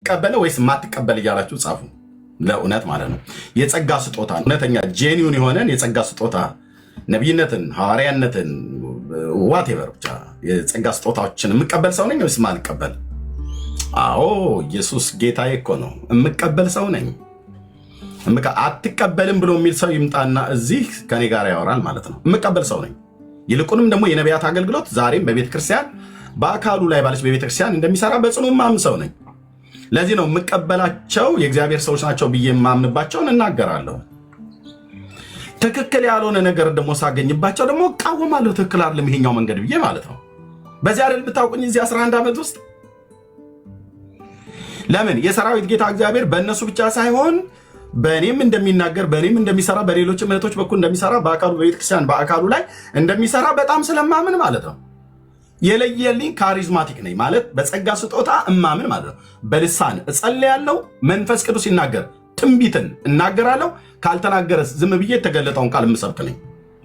ቀበለ ወይስ ማትቀበል እያላችሁ ጻፉ። ለእውነት ማለት ነው። የጸጋ ስጦታ እውነተኛ ጄኒውን የሆነን የጸጋ ስጦታ ነቢይነትን፣ ሐዋርያነትን ዋቴቨር ብቻ የጸጋ ስጦታዎችን የምቀበል ሰው ነኝ ወይስ ማልቀበል? አዎ ኢየሱስ ጌታዬ እኮ ነው። የምቀበል ሰው ነኝ። አትቀበልም ብሎ የሚል ሰው ይምጣና እዚህ ከኔ ጋር ያወራል ማለት ነው። የምቀበል ሰው ነኝ። ይልቁንም ደግሞ የነቢያት አገልግሎት ዛሬም በቤተክርስቲያን በአካሉ ላይ ባለች በቤተክርስቲያን እንደሚሰራ በጽኑ ማምን ሰው ነኝ። ለዚህ ነው የምቀበላቸው የእግዚአብሔር ሰዎች ናቸው ብዬ የማምንባቸውን እናገራለሁ። ትክክል ያልሆነ ነገር ደግሞ ሳገኝባቸው ደግሞ እቃወማለሁ። ትክክል አይደለም ይሄኛው መንገድ ብዬ ማለት ነው። በዚህ አይደል ብታውቁኝ እዚህ 11 ዓመት ውስጥ ለምን የሰራዊት ጌታ እግዚአብሔር በእነሱ ብቻ ሳይሆን በእኔም እንደሚናገር በእኔም እንደሚሰራ በሌሎች እህቶች በኩል እንደሚሰራ በአካሉ በቤተክርስቲያን በአካሉ ላይ እንደሚሰራ በጣም ስለማምን ማለት ነው። የለየልኝ ካሪዝማቲክ ነኝ ማለት በጸጋ ስጦታ እማምን ማለት ነው። በልሳን እጸልያለሁ፣ መንፈስ ቅዱስ ይናገር ትንቢትን እናገራለሁ። ካልተናገረ ዝም ብዬ የተገለጠውን ቃል የምሰብክ ነኝ።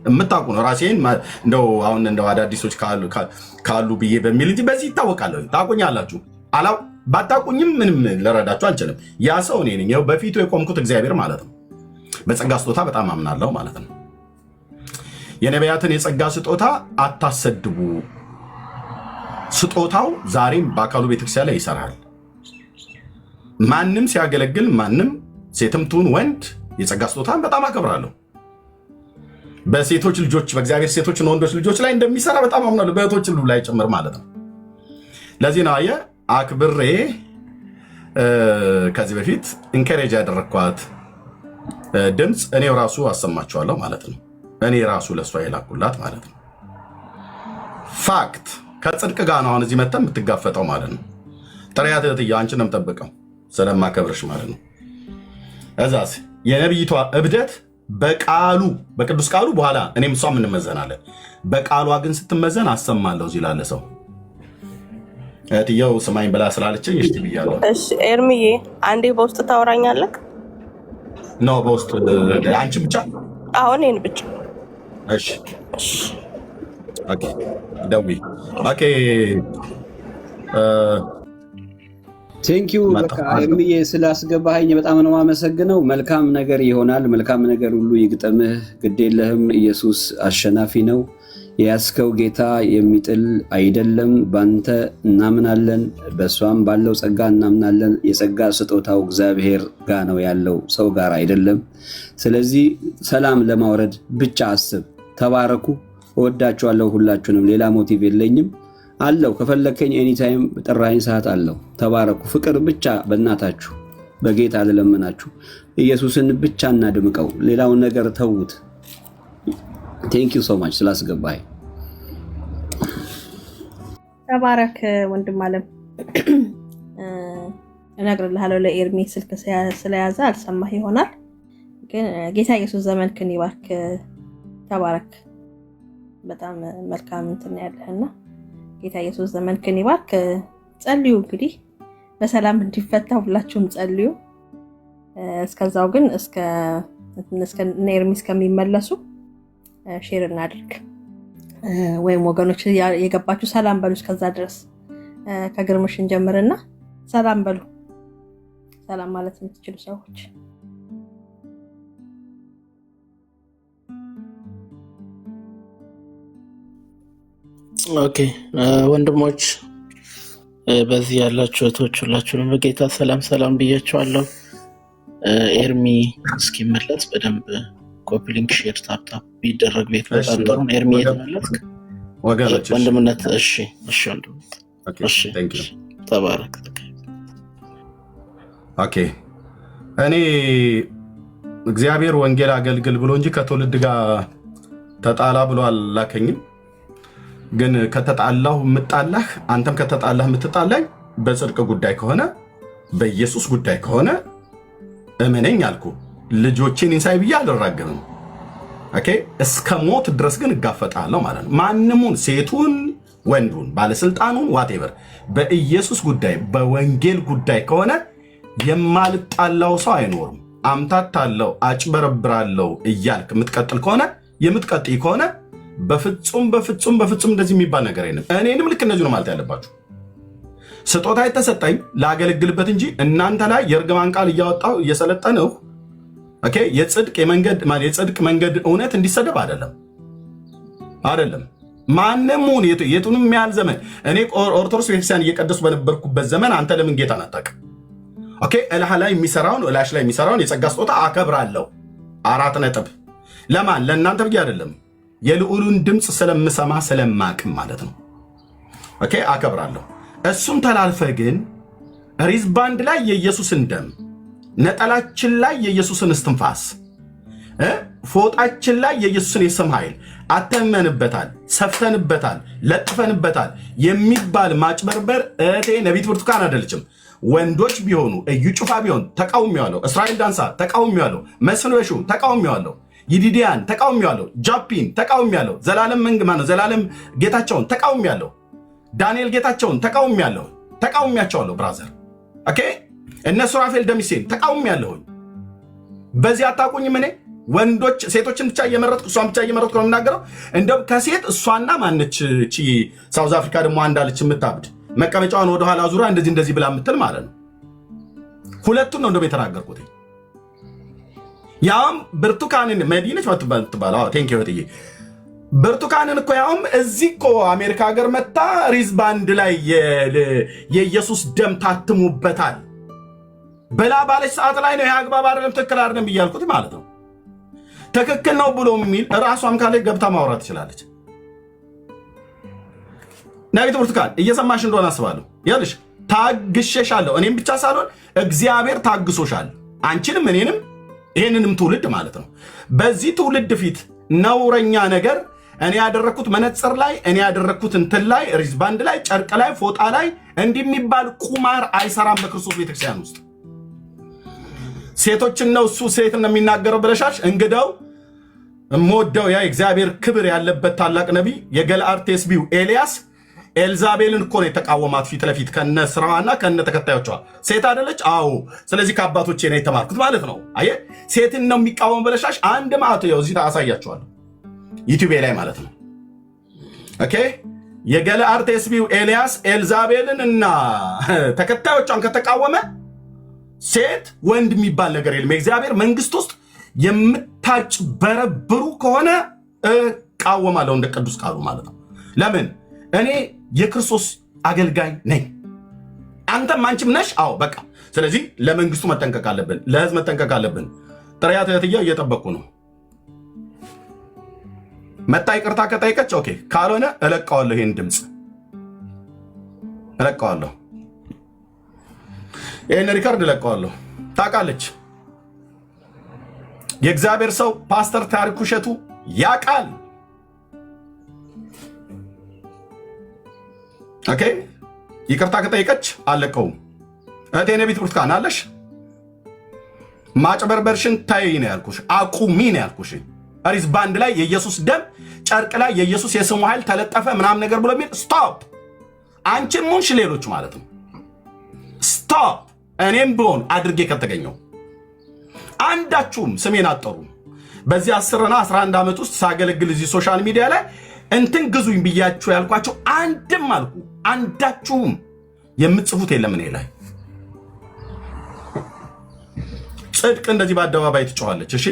የምታውቁ ነው ራሴን እንደው አሁን እንደው አዳዲሶች ካሉ ብዬ በሚል እንጂ በዚህ ይታወቃለሁ። ታውቁኛላችሁ። ባታውቁኝም ምንም ልረዳችሁ አልችልም። ያ ሰው እኔ ነኝ። በፊቱ የቆምኩት እግዚአብሔር ማለት ነው። በጸጋ ስጦታ በጣም አምናለሁ ማለት ነው። የነቢያትን የጸጋ ስጦታ አታሰድቡ። ስጦታው ዛሬም በአካሉ ቤተክርስቲያን ላይ ይሰራል። ማንም ሲያገለግል ማንም ሴትም ትሁን ወንድ የጸጋ ስጦታን በጣም አከብራለሁ። በሴቶች ልጆች በእግዚአብሔር ሴቶችና ወንዶች ልጆች ላይ እንደሚሰራ በጣም አምናለሁ። በእህቶች ሁሉ ላይ ጭምር ማለት ነው። ለዚህ ነው አየህ አክብሬ ከዚህ በፊት ኢንከሬጅ ያደረግኳት ድምፅ እኔው ራሱ አሰማችኋለሁ ማለት ነው። እኔ ራሱ ለእሷ የላኩላት ማለት ነው። ፋክት ከጽድቅ ጋር ነው አሁን እዚህ መተን የምትጋፈጠው ማለት ነው። ጥሪያት እህትዬ አንቺን ነው የምጠብቀው ስለማከብርሽ ማለት ነው። እዛስ የነቢይቷ እብደት በቃሉ በቅዱስ ቃሉ በኋላ እኔም እሷም እንመዘናለን። በቃሏ ግን ስትመዘን አሰማለሁ እዚህ ላለ ሰው እህትየው ስማኝ ብላ ስላለችኝ እሺ ብያለሁ። እሺ ኤርሚዬ አንዴ በውስጥ ታወራኛለህ? ነው በውስጥ አንቺ ብቻ? አሁን እኔን ብቻ። እሺ ኦኬ ደውይ። ኦኬ ቴንኪዩ በቃ ኤርሚዬ ስላስገባኸኝ በጣም ነው የማመሰግነው። መልካም ነገር ይሆናል። መልካም ነገር ሁሉ ይግጠምህ። ግዴለህም። ኢየሱስ አሸናፊ ነው። የያዝከው ጌታ የሚጥል አይደለም። ባንተ እናምናለን፣ በሷም ባለው ጸጋ እናምናለን። የጸጋ ስጦታው እግዚአብሔር ጋር ነው ያለው፣ ሰው ጋር አይደለም። ስለዚህ ሰላም ለማውረድ ብቻ አስብ። ተባረኩ። እወዳችኋለሁ ሁላችሁንም። ሌላ ሞቲቭ የለኝም አለው። ከፈለከኝ ኤኒታይም ጥራኝ ሰዓት አለው። ተባረኩ። ፍቅር ብቻ በእናታችሁ በጌታ ልለምናችሁ። ኢየሱስን ብቻ እናድምቀው፣ ሌላውን ነገር ተዉት። ቴንክ ዩ ሶ ማች ስላስገባኝ። ተባረክ ወንድም አለም። እነግርልሃለሁ ለኤርሚ ስልክ ስለያዘ አልሰማህ ይሆናል፣ ግን ጌታ ኢየሱስ ዘመንክን ይባርክ። ተባረክ። በጣም መልካም እንትን ያለህና ጌታ ኢየሱስ ዘመንክን ይባርክ። ጸልዩ እንግዲህ በሰላም እንዲፈታ ሁላችሁም ጸልዩ። እስከዛው ግን እስከ ኤርሚ እስከሚመለሱ ሼር እናድርግ። ወይም ወገኖች የገባችሁ ሰላም በሉ። እስከዛ ድረስ ከግርምሽ እንጀምርና ሰላም በሉ። ሰላም ማለት የምትችሉ ሰዎች ኦኬ። ወንድሞች በዚህ ያላችሁ እህቶች ሁላችሁንም በጌታ ሰላም ሰላም ብያችኋለሁ። ኤርሚ እስኪመለስ በደንብ ኮፒ ሊንክ ሼር ታፕታፕ ቢደረግ ቤት በጣም ጥሩ ነው። ኤርሚ የተመለስክ ወገኖች ወንድምነት። እሺ ወንድምነት። እሺ ተባረክ። ኦኬ እኔ እግዚአብሔር ወንጌል አገልግል ብሎ እንጂ ከትውልድ ጋር ተጣላ ብሎ አላከኝም። ግን ከተጣላሁ የምጣላህ አንተም ከተጣላህ የምትጣላኝ በጽድቅ ጉዳይ ከሆነ በኢየሱስ ጉዳይ ከሆነ እመነኝ አልኩ። ልጆችን ኢንሳይ ብዬ አልራገምም። ኦኬ እስከ ሞት ድረስ ግን እጋፈጣለሁ ማለት ነው። ማንሙን ሴቱን ወንዱን ባለስልጣኑን ዋቴቨር በኢየሱስ ጉዳይ በወንጌል ጉዳይ ከሆነ የማልጣላው ሰው አይኖርም። አምታታለሁ አጭበረብራለሁ እያልክ የምትቀጥል ከሆነ የምትቀጥይ ከሆነ በፍጹም እንደዚህ የሚባል ነገር የለም። እኔንም ልክ እነዚህ ነው ማለት ያለባችሁ። ስጦታ የተሰጠኝ ላገለግልበት እንጂ እናንተ ላይ የእርግማን ቃል እያወጣሁ እየሰለጠንሁ ኦኬ የጽድቅ መንገድ እውነት እንዲሰደብ አይደለም። ማንም ሁን የቱንም ያህል ዘመን እኔ ኦርቶዶክስ ቤተክርስቲያን እየቀደሱ በነበርኩበት ዘመን አንተ ለምን ጌታን አታውቅም? ኦኬ እላህ ላይ የሚሰራውን የጸጋ ስጦታ አከብራለሁ። 4 ነጥብ። ለማን? ለእናንተ ብዬ አይደለም። የልዑሉን ድምፅ ስለምሰማ ስለማቅም ማለት ነው። ኦኬ አከብራለሁ። እሱም ተላልፈ ግን ሪዝባንድ ላይ የኢየሱስን ደም፣ ነጠላችን ላይ የኢየሱስን እስትንፋስ፣ ፎጣችን ላይ የኢየሱስን የስም ኃይል አተመንበታል፣ ሰፍተንበታል፣ ለጥፈንበታል የሚባል ማጭበርበር እህቴ ነቢት ብርቱካን አይደለችም። ወንዶች ቢሆኑ እዩ ጩፋ ቢሆን ተቃውሜዋለሁ። እስራኤል ዳንሳ ተቃውሜዋለሁ። መስፍን በሹ ተቃውሜዋለሁ። ይዲዲያን ተቃውሜዋለሁ። ጃፒን ተቃውሜዋለሁ። ዘላለም ጌታቸውን ተቃውሜዋለሁ። ዳንኤል ጌታቸውን ተቃውሜያቸዋለሁ። ብራዘር ኦኬ እነ ሱራፌል ደሚሴን ተቃውሜያለሁኝ። በዚህ አታውቁኝም። እኔ ወንዶች ሴቶችን ብቻ እየመረጥኩ እሷን ብቻ እየመረጥኩ ነው የምናገረው። እንደውም ከሴት እሷና ማነች እቺ ሳውዝ አፍሪካ ደግሞ አንዳለች የምታብድ መቀመጫዋን ወደኋላ ዙራ እንደዚህ ብላ የምትል ማለት ነው። ሁለቱን ነው እንደውም የተናገርኩት። ያውም ብርቱካንን መዲነች ምትባለው ቴንክ ዩ እህትዬ ብርቱካንን እኮ ያውም እዚህ እኮ አሜሪካ ሀገር መታ ሪዝባንድ ላይ የኢየሱስ ደም ታትሙበታል በላ ባለች ሰዓት ላይ ነው የአግባብ አይደለም ትክክል አይደለም ብያልኩት ማለት ነው። ትክክል ነው ብሎ የሚል ራሷም ካለ ገብታ ማውራት ትችላለች። ነቢት ብርቱካን እየሰማሽ እንደሆነ አስባለሁ። ያልሽ ታግሼሻለሁ። እኔም ብቻ ሳልሆን እግዚአብሔር ታግሶሻል። አንቺንም እኔንም ይሄንንም ትውልድ ማለት ነው። በዚህ ትውልድ ፊት ነውረኛ ነገር እኔ ያደረኩት መነጽር ላይ እኔ ያደረኩት እንትን ላይ ሪዝባንድ ላይ ጨርቅ ላይ ፎጣ ላይ እንዲህ የሚባል ቁማር አይሰራም በክርስቶስ ቤተክርስቲያን ውስጥ። ሴቶችን ነው እሱ ሴት ነው የሚናገረው ብለሻሽ እንግዳው ሞደው ያ እግዚአብሔር ክብር ያለበት ታላቅ ነቢይ የገልአድ ቴስቢው ኤልያስ ኤልዛቤልን እኮ ነው የተቃወማት ፊት ለፊት ከነ ስራዋና ከነ ተከታዮቿ። ሴት አይደለች? አዎ። ስለዚህ ከአባቶቼ ነው የተማርኩት ማለት ነው። አየ ሴትን ነው የሚቃወም ብለሻሽ አንድ ማአቶ ያው እዚህ ታሳያቸዋለሁ ዩቲዩብ ላይ ማለት ነው። ኦኬ የገልአድ ቴስቢው ኤልያስ ኤልዛቤልን እና ተከታዮቿን ከተቃወመ ሴት ወንድ የሚባል ነገር የለም። የእግዚአብሔር መንግስት ውስጥ የምታጭበረብሩ ከሆነ እቃወማለሁ እንደ ቅዱስ ቃሉ ማለት ነው። ለምን? እኔ የክርስቶስ አገልጋይ ነኝ። አንተም አንቺም ነሽ። አዎ በቃ ስለዚህ ለመንግስቱ መጠንቀቅ አለብን፣ ለህዝብ መጠንቀቅ አለብን። ጥሪያት እህትዬ እየጠበቁ ነው። መጣ ይቅርታ ከጠይቀች ኦኬ፣ ካልሆነ እለቀዋለሁ። ይሄን ድምፅ እለቀዋለሁ፣ ይሄን ሪካርድ እለቀዋለሁ። ታውቃለች የእግዚአብሔር ሰው ፓስተር ታሪኩ እሸቱ ያውቃል። ኦኬ ይቅርታ ከጠይቀች አለቀውም። እህቴ ነቢት ብርቱካን አለሽ ማጭበርበርሽን ታይ ነው ያልኩሽ፣ አቁሚ ነው ያልኩሽ። ሪዝባንድ ላይ የኢየሱስ ደም ጨርቅ ላይ የኢየሱስ የስሙ ኃይል ተለጠፈ ምናምን ነገር ብሎ የሚል ስቶፕ። አንቺም ሙንሽ ሌሎች ማለት ነው ስቶፕ። እኔም ብሆን አድርጌ ከተገኘው አንዳችሁም ስሜን አጠሩ። በዚህ 10 እና 11 ዓመት ውስጥ ሳገለግል እዚህ ሶሻል ሚዲያ ላይ እንትን ግዙኝ ብያችሁ ያልኳቸው አንድም አልኩ አንዳችሁም የምትጽፉት የለም እኔ ላይ። ጽድቅ እንደዚህ በአደባባይ ትጮኻለች። እሺ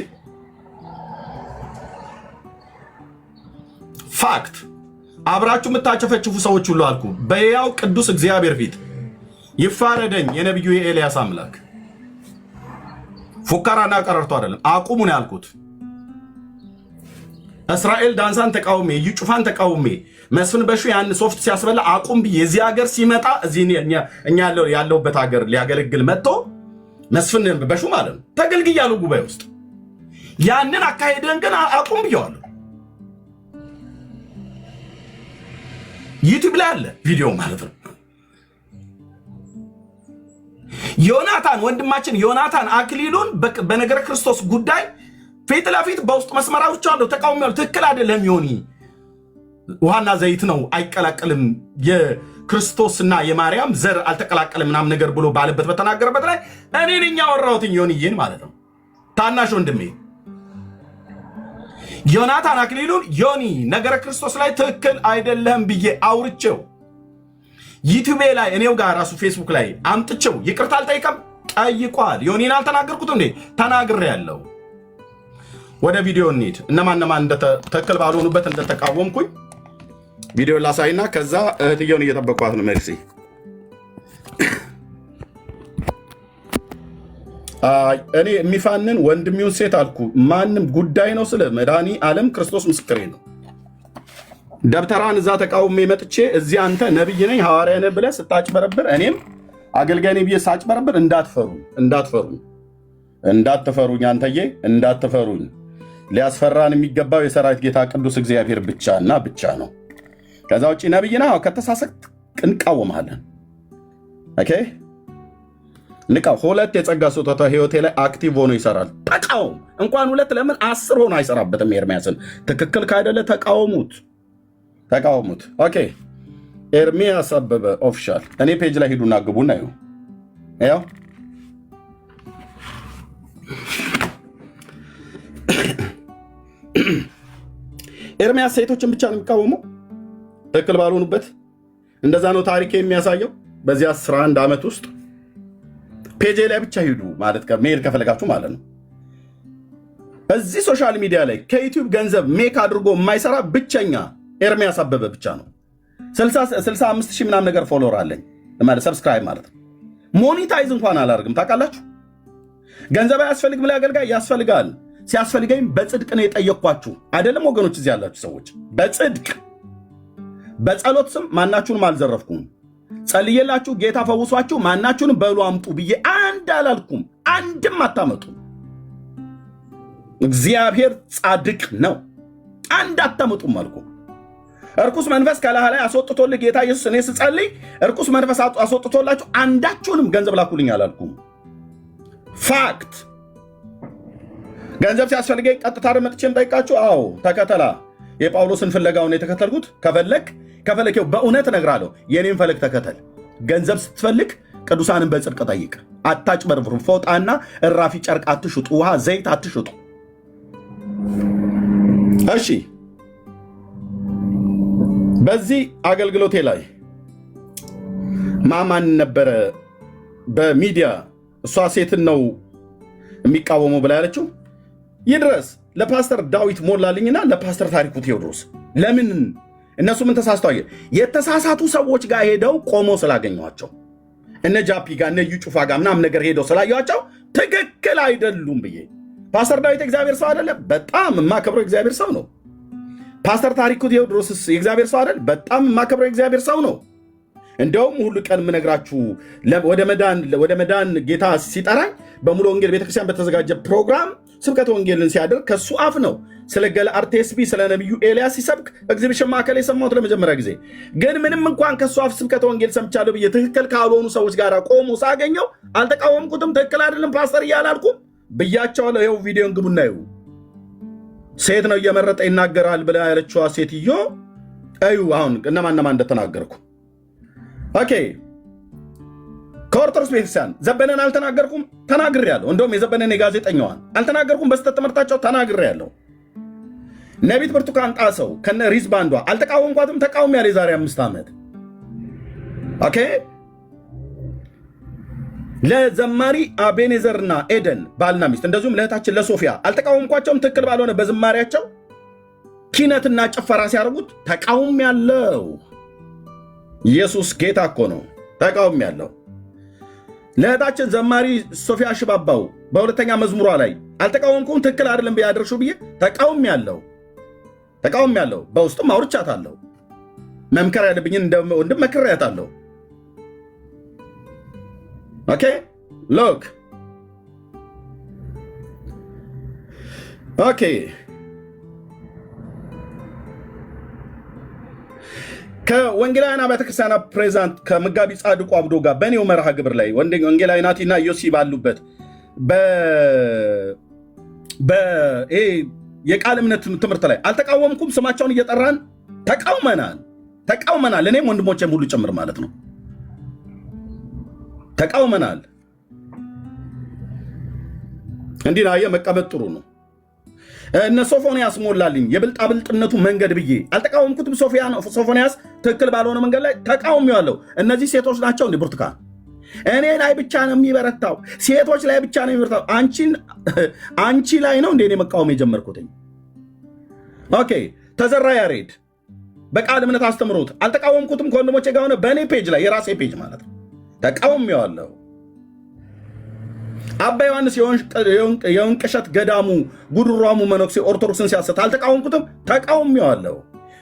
ፋክት አብራችሁ የምታጨፈጭፉ ሰዎች ሁሉ አልኩ በሕያው ቅዱስ እግዚአብሔር ፊት ይፋረደኝ የነቢዩ የኤልያስ አምላክ። ፉከራና ቀረርቶ አይደለም፣ አቁሙ ነው ያልኩት። እስራኤል ዳንሳን ተቃውሜ እዩ ጩፋን ተቃውሜ መስፍን በሹ ያን ሶፍት ሲያስበላ አቁም ብዬ እዚህ ሀገር ሲመጣ እዚህ እኛ ያለውበት ሀገር ሊያገለግል መጥቶ መስፍን በሹ ማለት ነው ተገልግያለሁ ጉባኤ ውስጥ። ያንን አካሄደን ግን አቁም ብየዋለሁ። ዩቲዩብ ላይ አለ ቪዲዮ ማለት ነው። ዮናታን ወንድማችን ዮናታን አክሊሉን በነገረ ክርስቶስ ጉዳይ ፊት ለፊት በውስጥ መስመራዎች አለው ተቃውሟል። ትክክል አይደለም። ዮኒ ውሃና ዘይት ነው አይቀላቀልም፣ የክርስቶስና የማርያም ዘር አልተቀላቀልም ምናምን ነገር ብሎ ባለበት በተናገረበት ላይ እኔ ነኝ ያወራሁት ዮኒዬን ማለት ነው። ታናሽ ወንድሜ ዮናታን አክሊሉን ዮኒ ነገረ ክርስቶስ ላይ ትክክል አይደለም ብዬ አውርቼው ዩቲዩብ ላይ እኔው ጋር ራሱ ፌስቡክ ላይ አምጥቼው ይቅርታ አልጠይቀም? ጠይቋል። ዮኒን አልተናገርኩት እንዴ? ተናግሬያለሁ። ወደ ቪዲዮ እንሂድ። እነማን ትክክል ባልሆኑበት እንደተቃወምኩኝ ቪዲዮ ላሳይና ከዛ እህትየውን እየጠበቋት ነው። ሜርሲ እኔ የሚፋንን ወንድሚውን ሴት አልኩ ማንም ጉዳይ ነው ስለ መድኃኒ ዓለም ክርስቶስ ምስክሬ ነው። ደብተራን እዛ ተቃውሜ መጥቼ እዚህ አንተ ነብይ ነኝ ሐዋርያ ነህ ብለህ ስታጭበረብር እኔም አገልጋይ ነኝ ብዬ ሳጭበረብር እንዳትፈሩኝ አንተዬ እንዳትፈሩኝ። ሊያስፈራን የሚገባው የሰራዊት ጌታ ቅዱስ እግዚአብሔር ብቻና ብቻ ነው። ከዛ ውጭ ነብይ ነህ ከተሳሰቅ እንቃወምሃለን። ኦኬ ንቃው። ሁለት የጸጋ ስጦታ ህይወቴ ላይ አክቲቭ ሆኖ ይሰራል። ተቃውም። እንኳን ሁለት ለምን 10 ሆኖ አይሰራበትም? ኤርሚያስን ትክክል ካይደለ ተቃውሙት። ኦኬ ኤርሚያስ አበበ ኦፊሻል እኔ ፔጅ ላይ ሂዱና ግቡና ያው ኤርሚያስ ሴቶችን ብቻ ነው የሚቃወመው ትክክል ባልሆኑበት። እንደዛ ነው ታሪክ የሚያሳየው። በዚህ 11 ዓመት ውስጥ ፔጅ ላይ ብቻ ሂዱ ማለት መሄድ ከፈለጋችሁ ማለት ነው። እዚህ ሶሻል ሚዲያ ላይ ከዩቲዩብ ገንዘብ ሜክ አድርጎ የማይሰራ ብቸኛ ኤርሚያስ አበበ ብቻ ነው። 65 ሺህ ምናምን ነገር ፎሎወር አለኝ ማለት ሰብስክራይብ ማለት ነው። ሞኒታይዝ እንኳን አላደርግም። ታውቃላችሁ ገንዘብ አያስፈልግም ለአገልጋይ ያስፈልጋል። ሲያስፈልገኝ በጽድቅ ነው የጠየቅኳችሁ አይደለም ወገኖች፣ እዚህ ያላችሁ ሰዎች በጽድቅ በጸሎት ስም ማናችሁንም አልዘረፍኩም። ጸልየላችሁ ጌታ ፈውሷችሁ ማናችሁንም በሉ አምጡ ብዬ አንድ አላልኩም። አንድም አታመጡ። እግዚአብሔር ጻድቅ ነው። አንድ አታመጡም አልኩ። እርኩስ መንፈስ ከላህ ላይ አስወጥቶልህ ጌታ ኢየሱስ እኔ ስጸልይ እርኩስ መንፈስ አስወጥቶላችሁ አንዳችሁንም ገንዘብ ላኩልኝ አላልኩም። ፋክት ገንዘብ ሲያስፈልገኝ ቀጥታ መጥቼም ጠይቃችሁ አዎ ተከተላ የጳውሎስን ፍለጋውን የተከተልኩት ከፈለከው በእውነት እነግራለሁ። የኔን ፈለግ ተከተል። ገንዘብ ስትፈልግ ቅዱሳንን በጽድቅ ጠይቅ። አታጭበርብሩ። ፎጣና እራፊ ጨርቅ አትሽጡ። ውሃ ዘይት አትሽጡ። እሺ በዚህ አገልግሎቴ ላይ ማማን ነበረ በሚዲያ እሷ ሴትን ነው የሚቃወመው ብላ ያለችው ይድረስ ለፓስተር ዳዊት ሞላልኝና ለፓስተር ታሪኩ ቴዎድሮስ። ለምን እነሱ ምን ተሳስተዋል? የተሳሳቱ ሰዎች ጋር ሄደው ቆሞ ስላገኘኋቸው እነ ጃፒ ጋር እነ ዩ ጩፋ ጋር ምናምን ነገር ሄደው ስላየኋቸው ትክክል አይደሉም ብዬ። ፓስተር ዳዊት እግዚአብሔር ሰው አይደለም? በጣም የማከብረው እግዚአብሔር ሰው ነው። ፓስተር ታሪኩ ቴዎድሮስስ የእግዚአብሔር ሰው አይደል? በጣም የማከብረው እግዚአብሔር ሰው ነው። እንደውም ሁሉ ቀን የምነግራችሁ ወደ መዳን ጌታ ሲጠራኝ በሙሉ ወንጌል ቤተክርስቲያን በተዘጋጀ ፕሮግራም ስብከተ ወንጌልን ሲያደርግ ከሱ አፍ ነው ስለ ገለዓድ ቴስቢ ስለ ነቢዩ ኤልያስ ሲሰብክ ኤግዚቢሽን ማዕከል የሰማሁት ለመጀመሪያ ጊዜ። ግን ምንም እንኳን ከሱ አፍ ስብከተ ወንጌል ሰምቻለሁ ብዬ ትክክል ካልሆኑ ሰዎች ጋር ቆሞ ሳገኘው አልተቃወምኩትም። ትክክል አይደለም ፓስተር እያላልኩም ብያቸዋለሁ። ይኸው ቪዲዮን ግቡና ይሁ ሴት ነው እየመረጠ ይናገራል ብላ ያለችዋ ሴትዮ እዩ። አሁን እነማን እንደተናገርኩ ኦኬ። ከኦርቶዶክስ ቤተክርስቲያን ዘበነን አልተናገርኩም፣ ተናግሬያለሁ። እንደውም የዘበነን የጋዜጠኛዋን አልተናገርኩም፣ በስተት ትምህርታቸው ተናግሬያለሁ። ነቢት ብርቱካን ጣሰው ከነ ሪዝባንዷ አልተቃወምኳትም፣ ተቃውሜያለሁ የዛሬ 5 ዓመት። ኦኬ ለዘማሪ አቤኔዘርና ኤደን ባልና ሚስት እንደዚሁም ለእህታችን ለሶፊያ አልተቃወምኳቸውም። ትክክል ባልሆነ በዝማሪያቸው ኪነትና ጭፈራ ሲያደርጉት ተቃውሜያለሁ። ኢየሱስ ጌታ እኮ ነው። ተቃውሜያለሁ። ለእህታችን ዘማሪ ሶፊያ ሽባባው በሁለተኛ መዝሙሯ ላይ አልተቃወምኩም፣ ትክክል አይደለም ቢያደርሹ ብዬ ተቃውሜያለሁ። በውስጥም አውርቻታለሁ። መምከር ያለብኝን ወንድም መክሬያታለሁ። ኦኬ ሎክ ኦኬ ከወንጌላውያን አብያተ ክርስቲያናት ፕሬዚዳንት ከመጋቢ ጻድቁ አብዶ ጋር በኔው መርሃ ግብር ላይ ወንጌላዊ ናቲና ዮሲ ባሉበት የቃል እምነት ትምህርት ላይ አልተቃወምኩም። ስማቸውን እየጠራን ተቃውመናል። እኔም ወንድሞቼም ሁሉ ጭምር ማለት ነው ተቃውመናል። እንዲህ ናየ መቀመጥ ጥሩ ነው። እነ ሶፎንያስ ሞላልኝ የብልጣብልጥነቱ መንገድ ብዬ አልተቃወምኩትም። ሶፎንያስ ትክክል ባልሆነ መንገድ ላይ ተቃውሜዋለሁ። እነዚህ ሴቶች ናቸው እንደ ብርቱካን እኔ ላይ ብቻ ነው የሚበረታው፣ ሴቶች ላይ ብቻ ነው የሚበረታው። አንቺ ላይ ነው እንደ እኔ መቃወም የጀመርኩትኝ። ኦኬ ተዘራ ያሬድ በቃል እምነት አስተምሮት አልተቃወምኩትም። ከወንድሞቼ ጋር ሆነ በእኔ ፔጅ ላይ የራሴ ፔጅ ማለት ነው ተቃውሜዋለሁ። አባ ዮሐንስ የወንቅሸት ገዳሙ ጉድሯሙ መነኩሴ ኦርቶዶክስን ሲያሰት አልተቃወምኩትም፣ ተቃውሜዋለሁ።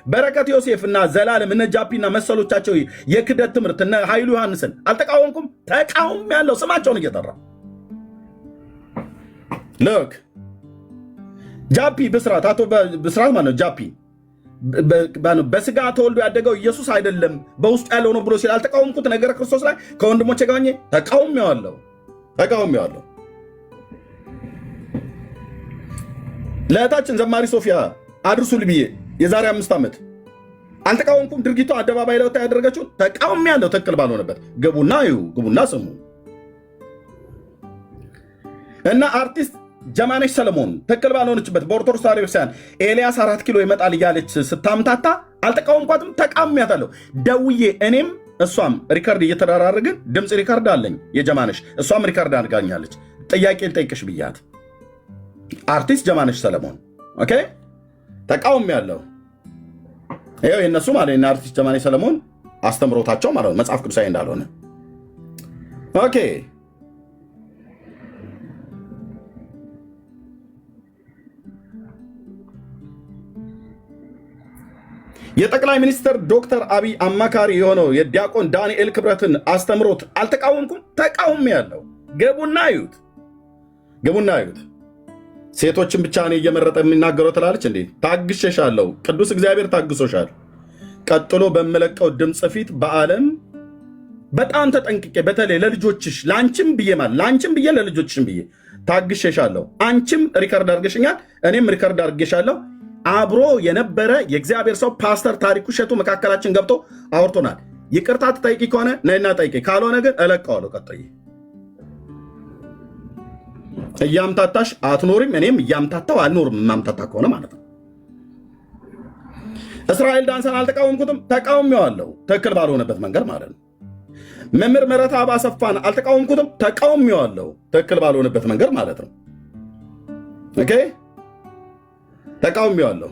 በረከት ዮሴፍ እና ዘላለም እነ ጃፒና መሰሎቻቸው የክደት ትምህርት እነ ኃይሉ ዮሐንስን አልተቃወምኩም፣ ተቃውሜያለሁ። ስማቸውን እየጠራ ልክ ጃፒ ብስራት አቶ ብስራት ማለት ነው ጃፒ በስጋ ተወልዶ ያደገው ኢየሱስ አይደለም በውስጡ ያለው ነው ብሎ ሲል አልተቃወምኩት። ነገረ ክርስቶስ ላይ ከወንድሞቼ ጋር ተቃውሜዋለሁ። ለእህታችን ዘማሪ ሶፊያ አድርሱል ብዬ የዛሬ 5 ዓመት አልተቃወምኩም። ድርጊቷ አደባባይ ላይ ወጣ ያደረገችው ተቃውሜያለሁ። ትክክል ባልሆነበት ግቡና ስሙ እና አርቲስት ጀማነሽ ሰለሞን ትክክል ባልሆነችበት በኦርቶዶክስ ተዋሕዶ ቤተክርስቲያን ኤልያስ 4 ኪሎ ይመጣል እያለች ስታምታታ አልተቃወምኳትም፣ ተቃውሜያታለሁ። ደውዬ እኔም እሷም ሪከርድ እየተደራረግን ድምፅ ሪከርድ አለኝ የጀማነሽ እሷም ሪከርድ አድርጋኛለች። ጥያቄ ልጠይቅሽ ብያት አርቲስት ጀማነሽ ሰለሞን ኦኬ ተቃውሜያለሁ። ይኸው የእነሱ ማለት አርቲስት ጀማነሽ ሰለሞን አስተምሮታቸው ማለት መጽሐፍ ቅዱሳዊ እንዳልሆነ ኦኬ የጠቅላይ ሚኒስትር ዶክተር አብይ አማካሪ የሆነው የዲያቆን ዳንኤል ክብረትን አስተምሮት አልተቃወምኩም፣ ተቃውሜያለሁ። ገቡና እዩት። ሴቶችን ብቻ እኔ እየመረጠ የሚናገረው ትላለች እንዴ? ታግሼሻለሁ። ቅዱስ እግዚአብሔር ታግሶሻል። ቀጥሎ በምለቀው ድምፅ ፊት በዓለም በጣም ተጠንቅቄ በተለይ ለልጆችሽ ለአንቺም ብዬ ለልጆችሽም ብዬ ታግሼሻለሁ። አንቺም ሪከርድ አድርገሽኛል፣ እኔም ሪከርድ አድርጌሻለሁ። አብሮ የነበረ የእግዚአብሔር ሰው ፓስተር ታሪኩ እሸቱ መካከላችን ገብቶ አውርቶናል። ይቅርታ ትጠይቂ ከሆነ ነይና ጠይቂ፣ ካልሆነ ግን እለቀዋለሁ። ቀጥይ እያምታታሽ አትኖሪም፣ እኔም እያምታታው አልኖርም። የማምታታ ከሆነ ማለት ነው። እስራኤል ዳንሳን አልተቃወምኩትም፣ ተቃውሜዋለሁ። ትክክል ባልሆነበት መንገድ ማለት ነው። መምህር ምህረተአብ አሰፋን አልተቃወምኩትም፣ ተቃውሜዋለሁ። ትክክል ባልሆነበት መንገድ ማለት ነው። ኦኬ ተቃውሜዋለሁ።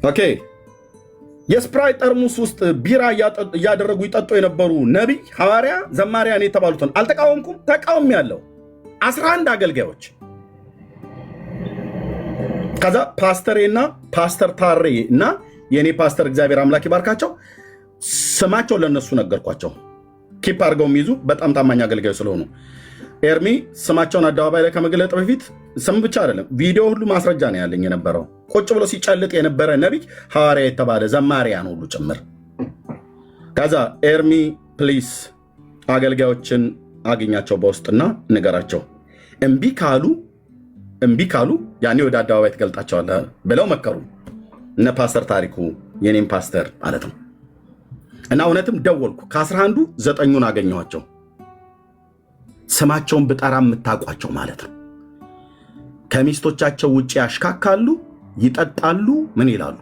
ኦኬ የስፕራይት ጠርሙስ ውስጥ ቢራ እያደረጉ ይጠጡ የነበሩ ነቢይ፣ ሐዋርያ፣ ዘማሪያን የተባሉትን አልተቃወምኩም፣ ተቃውሜያለሁ። 11 አገልጋዮች ከዛ ፓስተሬና ፓስተር ታሬ እና የእኔ ፓስተር እግዚአብሔር አምላክ ይባርካቸው ስማቸው ለነሱ ነገርኳቸው። ኪፕ አድርገው የሚይዙ በጣም ታማኝ አገልጋዮች ስለሆኑ ኤርሚ ስማቸውን አደባባይ ላይ ከመግለጥ በፊት ስም ብቻ አይደለም ቪዲዮ ሁሉ ማስረጃ ነው ያለኝ የነበረው። ቁጭ ብሎ ሲጨልጥ የነበረ ነቢይ፣ ሐዋርያ የተባለ ዘማሪያን ሁሉ ጭምር። ከዛ ኤርሚ ፕሊስ አገልጋዮችን አግኛቸው በውስጥና ንገራቸው፣ እምቢ ካሉ ያኔ ወደ አደባባይ ትገልጣቸዋለህ ብለው መከሩ። እነ ፓስተር ታሪኩ የኔም ፓስተር ማለት ነው። እና እውነትም ደወልኩ። ከ11ዱ 9ኙን አገኘኋቸው። ስማቸውን ብጠራ የምታውቋቸው ማለት ነው። ከሚስቶቻቸው ውጭ ያሽካካሉ፣ ይጠጣሉ፣ ምን ይላሉ።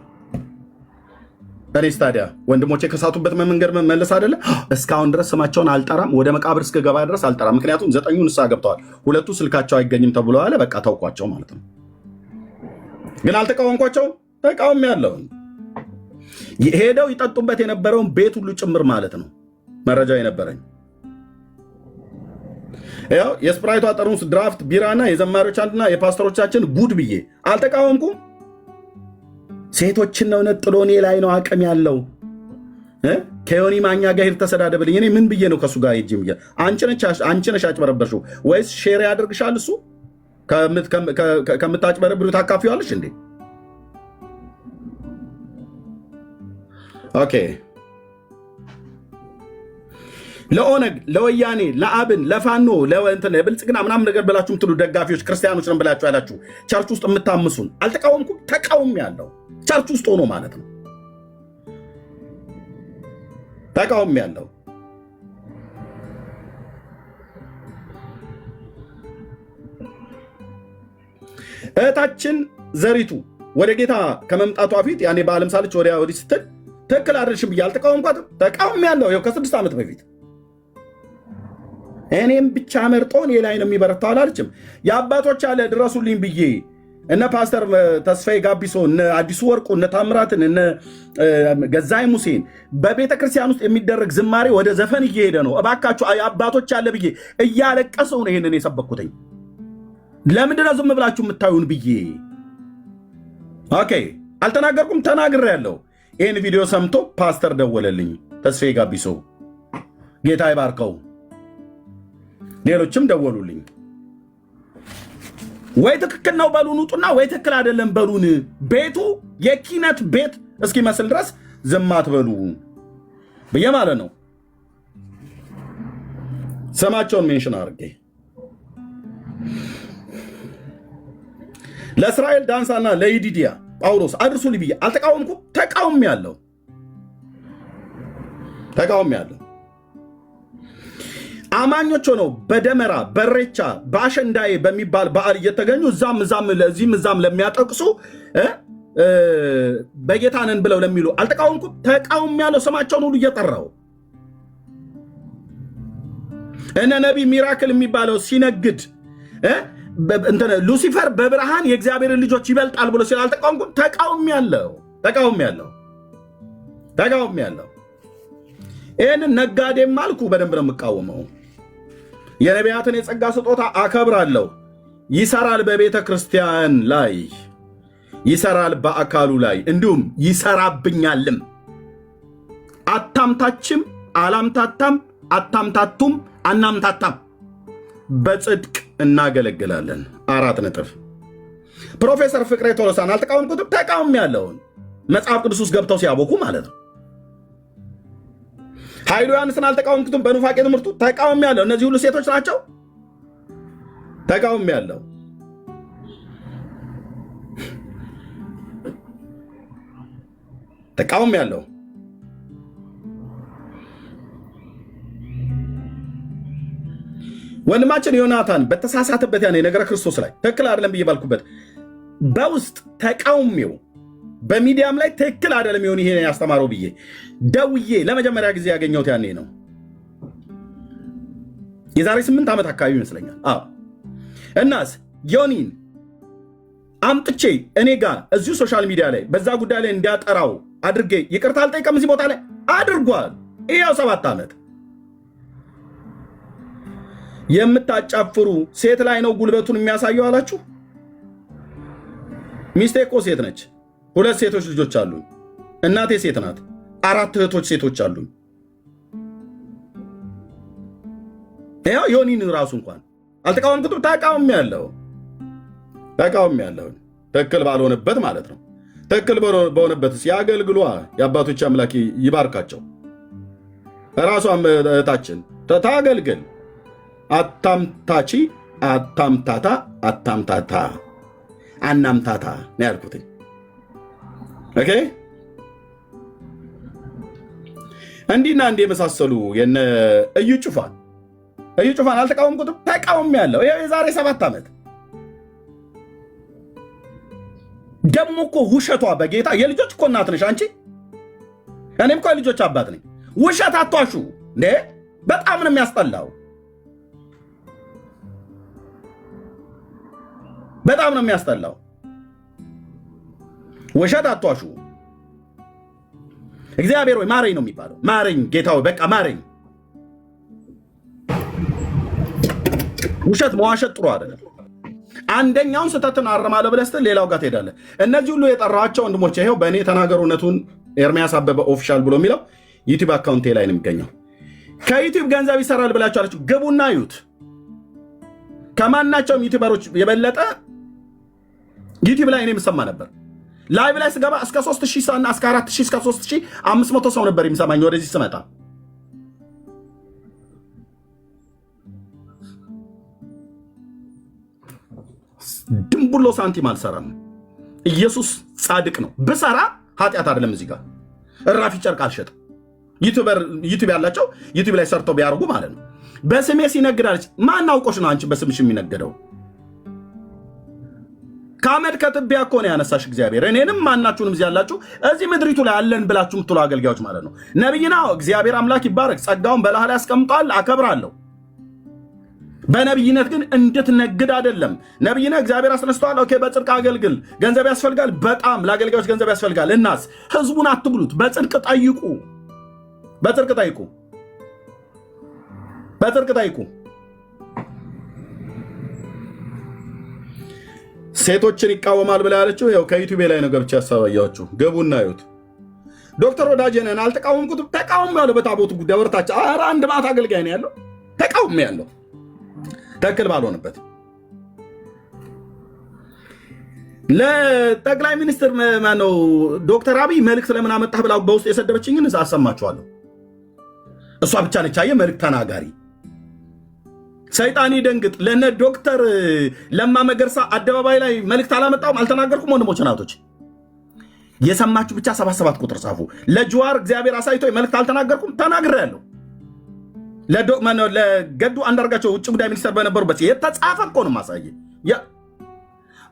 እኔስ ታዲያ ወንድሞቼ ከሳቱበት መንገድ መመለስ አይደለ? እስካሁን ድረስ ስማቸውን አልጠራም። ወደ መቃብር እስከገባ ድረስ አልጠራም። ምክንያቱም 9ኙ ንስሐ ገብተዋል። 2ቱ ስልካቸው አይገኝም ተብሎ ያለ በቃ ታውቋቸው ማለት ነው። ግን አልተቃወምኳቸው፣ ተቃውሜያለሁ። ሄደው ይጠጡበት የነበረውን ቤት ሁሉ ጭምር ማለት ነው መረጃ የነበረኝ። ያው የስፕራይቷ ጠርሙስ ድራፍት ቢራና የዘማሪዎች አንድና የፓስተሮቻችን ጉድ ብዬ አልተቃወምኩም። ሴቶችን ነው ነጥሎ እኔ ላይ ነው አቅም ያለው። ከዮኒ ማኛ ጋር ሄድ ተሰዳደብልኝ። እኔ ምን ብዬ ነው ከሱ ጋር ሄጅ? አንቺ ነሽ አጭበረበርሽው ወይስ ሼር ያደርግሻል? እሱ ከምታጭበረብሩ ታካፊዋለሽ እንዴ? ኦኬ ለኦነግ፣ ለወያኔ፣ ለአብን፣ ለፋኖ፣ ለብልጽግና ምናምን ነገር ብላችሁ ምትሉ ደጋፊዎች ክርስቲያኖች ነን ብላችሁ ያላችሁ ቸርች ውስጥ የምታምሱን አልተቃወምኩም፣ ተቃውሜያለሁ። ቸርች ውስጥ ሆኖ ማለት ነው ተቃውሜያለሁ። እህታችን ዘሪቱ ወደ ጌታ ከመምጣቷ ፊት ያኔ በዓለም ሳለች ወዲያ ወዲህ ስትል ትክክል አይደለሽም ብዬ አልተቃወምኳትም። ተቃውሜያለሁ። ይኸው ከ6 ዓመት በፊት እኔም ብቻ መርጦ እኔ ላይ ነው የሚበረታው አላለችም። የአባቶች አለ ድረሱልኝ ብዬ እነ ፓስተር ተስፋዬ ጋቢሶ፣ እነ አዲሱ ወርቁ፣ እነ ታምራትን፣ እነ ገዛይ ሙሴን በቤተ ክርስቲያን ውስጥ የሚደረግ ዝማሬ ወደ ዘፈን እየሄደ ነው። እባካችሁ አባቶች አለ ብዬ እያለቀሰው ነው ይሄንን የሰበኩትኝ። ለምንድነው ዝም ብላችሁ የምታዩን ብዬ ኦኬ አልተናገርኩም። ተናግሬያለሁ። ይህን ቪዲዮ ሰምቶ ፓስተር ደወለልኝ፣ ተስፋዬ ጋቢሶ ጌታ ይባርከው፣ ሌሎችም ደወሉልኝ። ወይ ትክክል ነው በሉን ውጡና፣ ወይ ትክክል አይደለም በሉን። ቤቱ የኪነት ቤት እስኪመስል ድረስ ዝም አትበሉ ብዬ ማለት ነው። ስማቸውን ሜንሽን አድርጌ ለእስራኤል ዳንሳና ለይዲዲያ ጳውሎስ አድርሱልኝ ብዬ አልተቃወምኩም። ተቃውሜያለሁ። አማኞች ሆነው በደመራ በሬቻ በአሸንዳዬ በሚባል በዓል እየተገኙ እዛም ለሚያጠቅሱ በጌታነን ብለው ለሚሉ አልተቃወምኩም። ተቃውሜያለሁ። ስማቸውን ሁሉ እየጠራው እነ ነቢይ ሚራክል የሚባለው ሲነግድ ሉሲፈር በብርሃን የእግዚአብሔርን ልጆች ይበልጣል ብሎ ሲል አልተቃወምኩም። ተቃውሜያለሁ። ይህንን ነጋዴም አልኩ በደንብ ነው የምቃወመው። የነቢያትን የጸጋ ስጦታ አከብራለሁ። ይሰራል፣ በቤተ ክርስቲያን ላይ ይሰራል፣ በአካሉ ላይ እንዲሁም ይሰራብኛልም። አታምታችም፣ አላምታታም፣ አታምታቱም፣ አናምታታም። በጽድቅ እናገለግላለን። 4 ነጥብ። ፕሮፌሰር ፍቅሬ ቶሎሳን አልተቃወምኩትም። ተቃውሜያለሁ። መጽሐፍ ቅዱስ ውስጥ ገብተው ሲያቦኩ ማለት ነው። ኃይሉ ዮሐንስን አልተቃወምኩትም። በኑፋቄ ትምህርቱ ተቃውሜያለሁ። እነዚህ ሁሉ ሴቶች ናቸው። ተቃውሜያለሁ። ወንድማችን ዮናታን በተሳሳተበት ያኔ ነገረ ክርስቶስ ላይ ትክክል አይደለም ብዬ ባልኩበት በውስጥ ተቃውሜው በሚዲያም ላይ ትክክል አይደለም ይሆን ይሄ ያስተማረው ብዬ ደውዬ ለመጀመሪያ ጊዜ ያገኘሁት ያኔ ነው። የዛሬ 8 ዓመት አካባቢ ይመስለኛል። እናስ ዮኒን አምጥቼ እኔ ጋር እዚሁ ሶሻል ሚዲያ ላይ በዛ ጉዳይ ላይ እንዲያጠራው አድርጌ ይቅርታ አልጠይቀም። እዚህ ቦታ ላይ አድርጓል። ይሄው 7 ዓመት የምታጫፍሩ ሴት ላይ ነው ጉልበቱን የሚያሳየው አላችሁ። ሚስቴ እኮ ሴት ነች። 2 ሴቶች ልጆች አሉ። እናቴ ሴት ናት። 4 እህቶች ሴቶች አሉ። ያው ዮኒን ራሱ እንኳን አልተቃወምኩትም። ተቃውሜያለሁ። ትክክል ባልሆነበት ማለት ነው። ትክክል በሆነበት ያገልግሏ። የአባቶች አምላክ ይባርካቸው። ራሷም እህታችን ታገልግል። አታምታቺ፣ አታምታታ፣ አታምታታ፣ አናምታታ ነው ያልኩት። ኦኬ። እንዲና እንዲ የመሳሰሉ የነ እዩ ጩፋን አልተቃወምኩትም። ተቃውሜያለሁ። የዛሬ 7 ዓመት ደግሞ እኮ ውሸቷ በጌታ የልጆች እኮ እናት ነሽ አንቺ። እኔም እኮ የልጆች አባት ነኝ። ውሸት አቷሹ እንዴ! በጣም ነው የሚያስጠላው። ውሸት አቷሹ። እግዚአብሔር ወይ ማረኝ ነው የሚባለው። ማረኝ ጌታ ወይ በቃ ማረኝ። ውሸት መዋሸት ጥሩ አይደለም። አንደኛውን ስህተትን አረማለሁ ብለህ ስትል ሌላው ጋር ትሄዳለህ። እነዚህ ሁሉ የጠራኋቸው ወንድሞች ይኸው በእኔ ተናገሩ እውነቱን ኤርሚያስ አበበ ኦፊሻል ብሎ የሚለው ዩቲዩብ አካውንቴ ላይ ነው የሚገኘው። ከዩቲዩብ ገንዘብ ይሰራል ብላችሁ አላችሁ፣ ግቡና እዩት። ከማናቸውም ዩቲዩበሮች የበለጠ ዩቲዩብ ላይ እኔ የምሰማ ነበር። ላይቭ ላይ ስገባ እስከ 3000 ሰው እና እስከ 4000 እስከ 3500 ሰው ነበር የሚሰማኝ። ወደዚህ ስመጣ ድንቡሎ ሳንቲም አልሰራም። ኢየሱስ ጻድቅ ነው። ብሰራ ኃጢአት አይደለም። እዚህ ጋር እራፊ ጨርቅ አልሸጥም። ዩቲዩብ ያላቸው ዩቲዩብ ላይ ሰርተው ቢያርጉ ማለት ነው። በስሜ ሲነግዳለች። ማን አውቆሽ ነው አንቺ በስምሽ የሚነገደው? ከአመድ ከትቢያ እኮ ነው ያነሳሽ እግዚአብሔር። እኔንም ማናችሁንም እዚህ ያላችሁ እዚህ ምድሪቱ ላይ አለን ብላችሁ የምትሉ አገልጋዮች ማለት ነው። ነቢይና እግዚአብሔር አምላክ ይባረክ፣ ጸጋውን በላህ ላይ ያስቀምጧል፣ አከብራለሁ። በነቢይነት ግን እንድትነግድ አይደለም። ነቢይነት እግዚአብሔር አስነስተዋል። ኦኬ፣ በጽድቅ አገልግል። ገንዘብ ያስፈልጋል፣ በጣም ለአገልጋዮች ገንዘብ ያስፈልጋል። እናስ ህዝቡን አትብሉት። በጽድቅ ጠይቁ፣ በጽድቅ ጠይቁ፣ በጽድቅ ጠይቁ። ሴቶችን ይቃወማል ብላ ያለችው ያው ከዩቲዩብ ላይ ነው ገብቼ ያሳባያችሁ። ገቡና ይዩት። ዶክተር ወዳጄነን አልተቃወምኩትም። ተቃውሞ ያለው በታቦቱ ጉዳይ ወርታቸው። ኧረ አንድ ማታ አገልጋይ ነው ያለው። ተቃውሞ ያለው ተክል ባልሆነበት ለጠቅላይ ሚኒስትር ማነው ዶክተር አብይ መልእክት ለምን አመጣህ ብላ በውስጥ የሰደበችኝን አሰማችኋለሁ። እሷ ብቻ ነች አየህ መልእክት ተናጋሪ። ሰይጣን ይደንግጥ። ለነ ዶክተር ለማ መገርሳ አደባባይ ላይ መልእክት አላመጣውም፣ አልተናገርኩም። ወንድሞች እናቶች የሰማችሁ ብቻ 77 ቁጥር ጻፉ። ለጅዋር እግዚአብሔር አሳይቶ መልእክት አልተናገርኩም፣ ተናግሬያለሁ። ለገዱ አንዳርጋቸው ውጭ ጉዳይ ሚኒስተር በነበሩበት የተጻፈ እኮ ነው ማሳየ።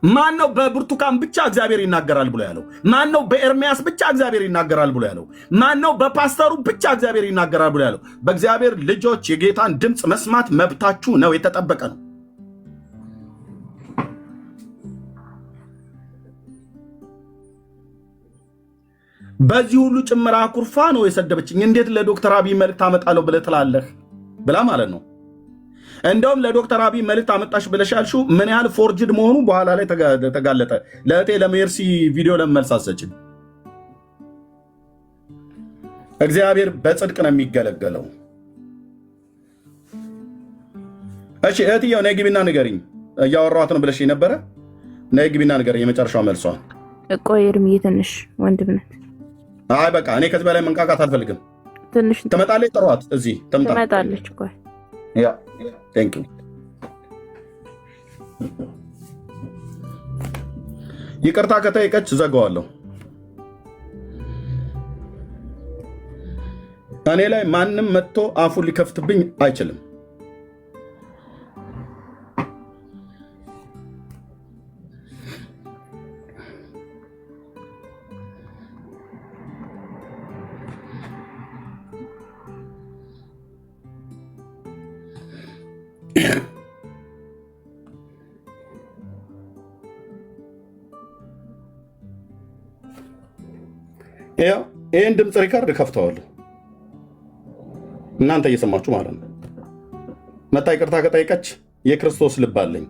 ማን ነው በብርቱካን ብቻ እግዚአብሔር ይናገራል ብሎ ያለው? ማን ነው በኤርሚያስ ብቻ እግዚአብሔር ይናገራል ብሎ ያለው? ማን ነው በፓስተሩ ብቻ እግዚአብሔር ይናገራል ብሎ ያለው? በእግዚአብሔር ልጆች የጌታን ድምፅ መስማት መብታችሁ ነው፣ የተጠበቀ ነው። በዚህ ሁሉ ጭምራ ኩርፋ ነው የሰደበችኝ። እንዴት ለዶክተር አብይ መልእክት አመጣለሁ ብለህ ትላለህ ብላ ማለት ነው። እንደውም ለዶክተር አብይ መልእክት አመጣሽ ብለሽ ያልሽው ምን ያህል ፎርጅድ መሆኑ በኋላ ላይ ተጋለጠ። ለእቴ ለሜርሲ ቪዲዮ ለመልሳሰችን እግዚአብሔር በጽድቅ ነው የሚገለገለው። እሺ እህትየው ነይ ግቢና ንገሪኝ። እያወራኋት ነው ብለሽ ነበረ። ነይ ግቢና ንገሪኝ። የመጨረሻው መልሷ ቆይ እርምዬ ትንሽ ወንድምነት። አይ በቃ እኔ ከዚህ በላይ መንቃቃት አልፈልግም። ትንሽ ትመጣለች። ጥሯት፣ እዚህ ትመጣለች። ቆይ ያ ቴንክ ዩ። ይቅርታ ከጠየቀች ዘጋዋለሁ። እኔ ላይ ማንም መጥቶ አፉን ሊከፍትብኝ አይችልም። ይህን ድምፅ ሪካርድ ከፍተዋለሁ፣ እናንተ እየሰማችሁ ማለት ነው። መጣ ይቅርታ ከጠየቀች የክርስቶስ ልብ አለኝ።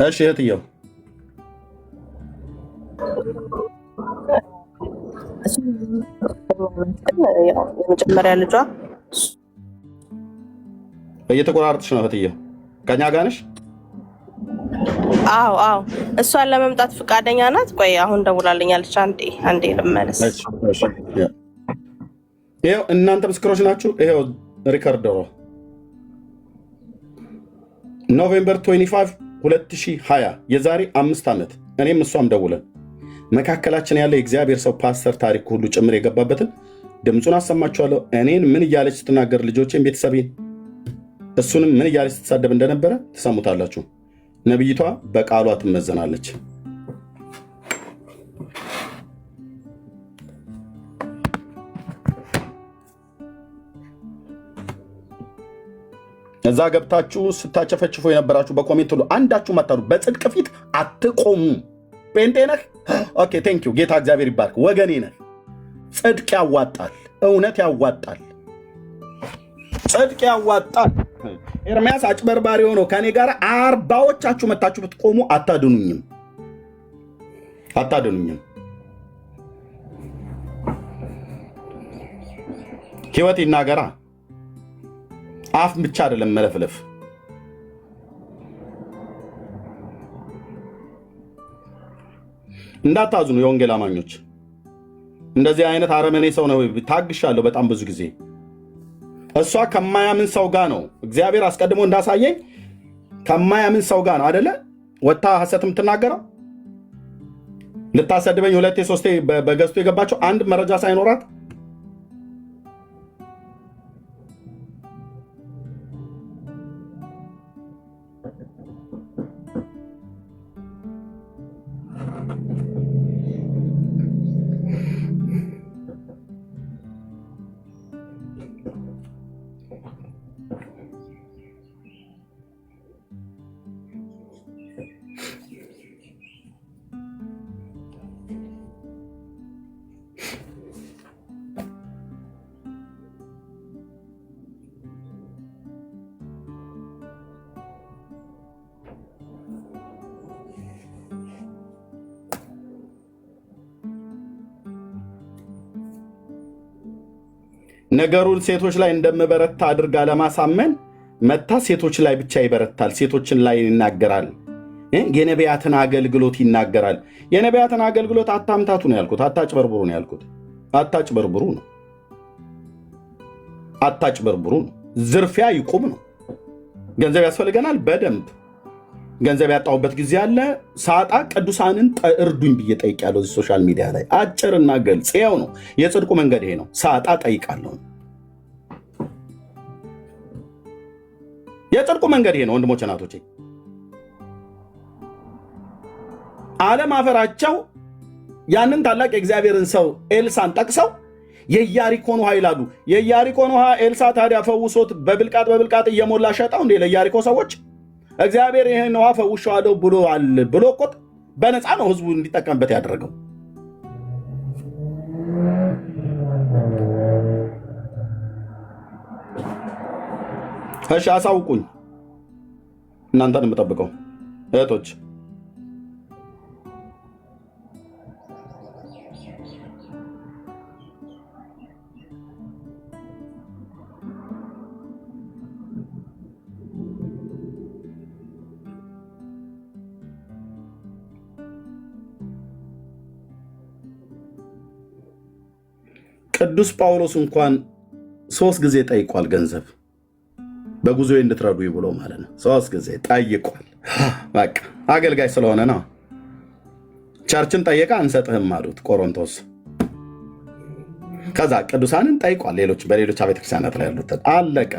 እሺ እህትየው የመጀመሪያ ልጇ እየተቆራረጥሽ ነው እህትየው። ከኛ ጋር ነሽ? አዎ አዎ፣ እሷን ለመምጣት ፈቃደኛ ናት። ቆይ አሁን ደውላልኛለች። አንዴ ልመለስ። ይኸው እናንተ ምስክሮች ናችሁ። ይኸው ሪከርደሯ ኖቬምበር 25 2020 የዛሬ 5 ዓመት እኔም እሷም ደውለን መካከላችን ያለ የእግዚአብሔር ሰው ፓስተር ታሪክ ሁሉ ጭምር የገባበትን ድምፁን አሰማችኋለሁ። እኔን ምን እያለች ስትናገር ልጆቼን፣ ቤተሰቤን፣ እሱንም ምን እያለች ስትሳደብ እንደነበረ ትሰሙታላችሁ። ነቢይቷ በቃሏ ትመዘናለች። እዛ ገብታችሁ ስታጨፈጭፉ የነበራችሁ በኮሜንት ሁሉ አንዳችሁ ማታሉ በጽድቅ ፊት አትቆሙ። ጴንጤ ነህ? ኦኬ ቴንክ ዩ። ጌታ እግዚአብሔር ይባርክ። ወገኔ ነህ። ጽድቅ ያዋጣል፣ እውነት ያዋጣል፣ ጽድቅ ያዋጣል። ኤርሚያስ አጭበርባሪ ሆኖ ከኔ ጋር 40ዎቻችሁ መታችሁ ብትቆሙ አታድኑኝም፣ አታድኑኝም። ህይወት ይናገራ። አፍ ብቻ አይደለም መለፍለፍ። እንዳታዝኑ የወንጌል አማኞች። እንደዚህ አይነት አረመኔ ሰው ነው ታግሻለሁ በጣም ብዙ ጊዜ። እሷ ከማያምን ሰው ጋር ነው እግዚአብሔር አስቀድሞ እንዳሳየኝ፣ ከማያምን ሰው ጋር ነው አደለ ወታ ሐሰት የምትናገረው። ልታሰድበኝ 2 3 በገዝቶ የገባቸው አንድ መረጃ ሳይኖራት ነገሩን ሴቶች ላይ እንደምበረታ አድርጋ ለማሳመን መታ ሴቶች ላይ ብቻ ይበረታል፣ ሴቶችን ላይ ይናገራል፣ የነቢያትን አገልግሎት ይናገራል። የነቢያትን አገልግሎት አታምታቱ ነው ያልኩት፣ አታጭበርብሩ ነው ያልኩት። አታጭበርብሩ ነው፣ አታጭበርብሩ ነው። ዝርፊያ ይቁም ነው። ገንዘብ ያስፈልገናል፣ በደንብ ገንዘብ ያጣሁበት ጊዜ አለ። ሳጣ ቅዱሳንን እርዱኝ ብዬ ጠይቄያለሁ። እዚህ ሶሻል ሚዲያ ላይ አጭርና ገልጽ ያው ነው። የጽድቁ መንገድ ይሄ ነው። ሳጣ ጠይቃለሁ። የጽድቁ መንገድ ይሄ ነው። ወንድሞች እናቶቼ፣ ዓለም አፈራቸው ያንን ታላቅ የእግዚአብሔርን ሰው ኤልሳን ጠቅሰው የኢያሪኮን ውሃ ይላሉ። የኢያሪኮን ውሃ ኤልሳ ታዲያ ፈውሶት በብልቃጥ እየሞላ ሸጣው እንዴ ለኢያሪኮ ሰዎች? እግዚአብሔር ይህን ውሃ ፈውሼዋለሁ ብሎአል ብሎ እኮ በነፃ ነው ህዝቡ እንዲጠቀምበት ያደረገው። እሺ አሳውቁኝ፣ እናንተን የምጠብቀው እህቶች። ቅዱስ ጳውሎስ እንኳን 3 ጊዜ ጠይቋል ገንዘብ በጉዞ እንድትረዱ ብሎ ማለት ነው። 3 ጊዜ ጠይቋል። በቃ አገልጋይ ስለሆነ ነው። ቸርችን ጠየቀ፣ አንሰጥህም አሉት ቆሮንቶስ። ከዛ ቅዱሳንን ጠይቋል፣ በሌሎች ቤተክርስቲያናት ላይ ያሉት። አለቀ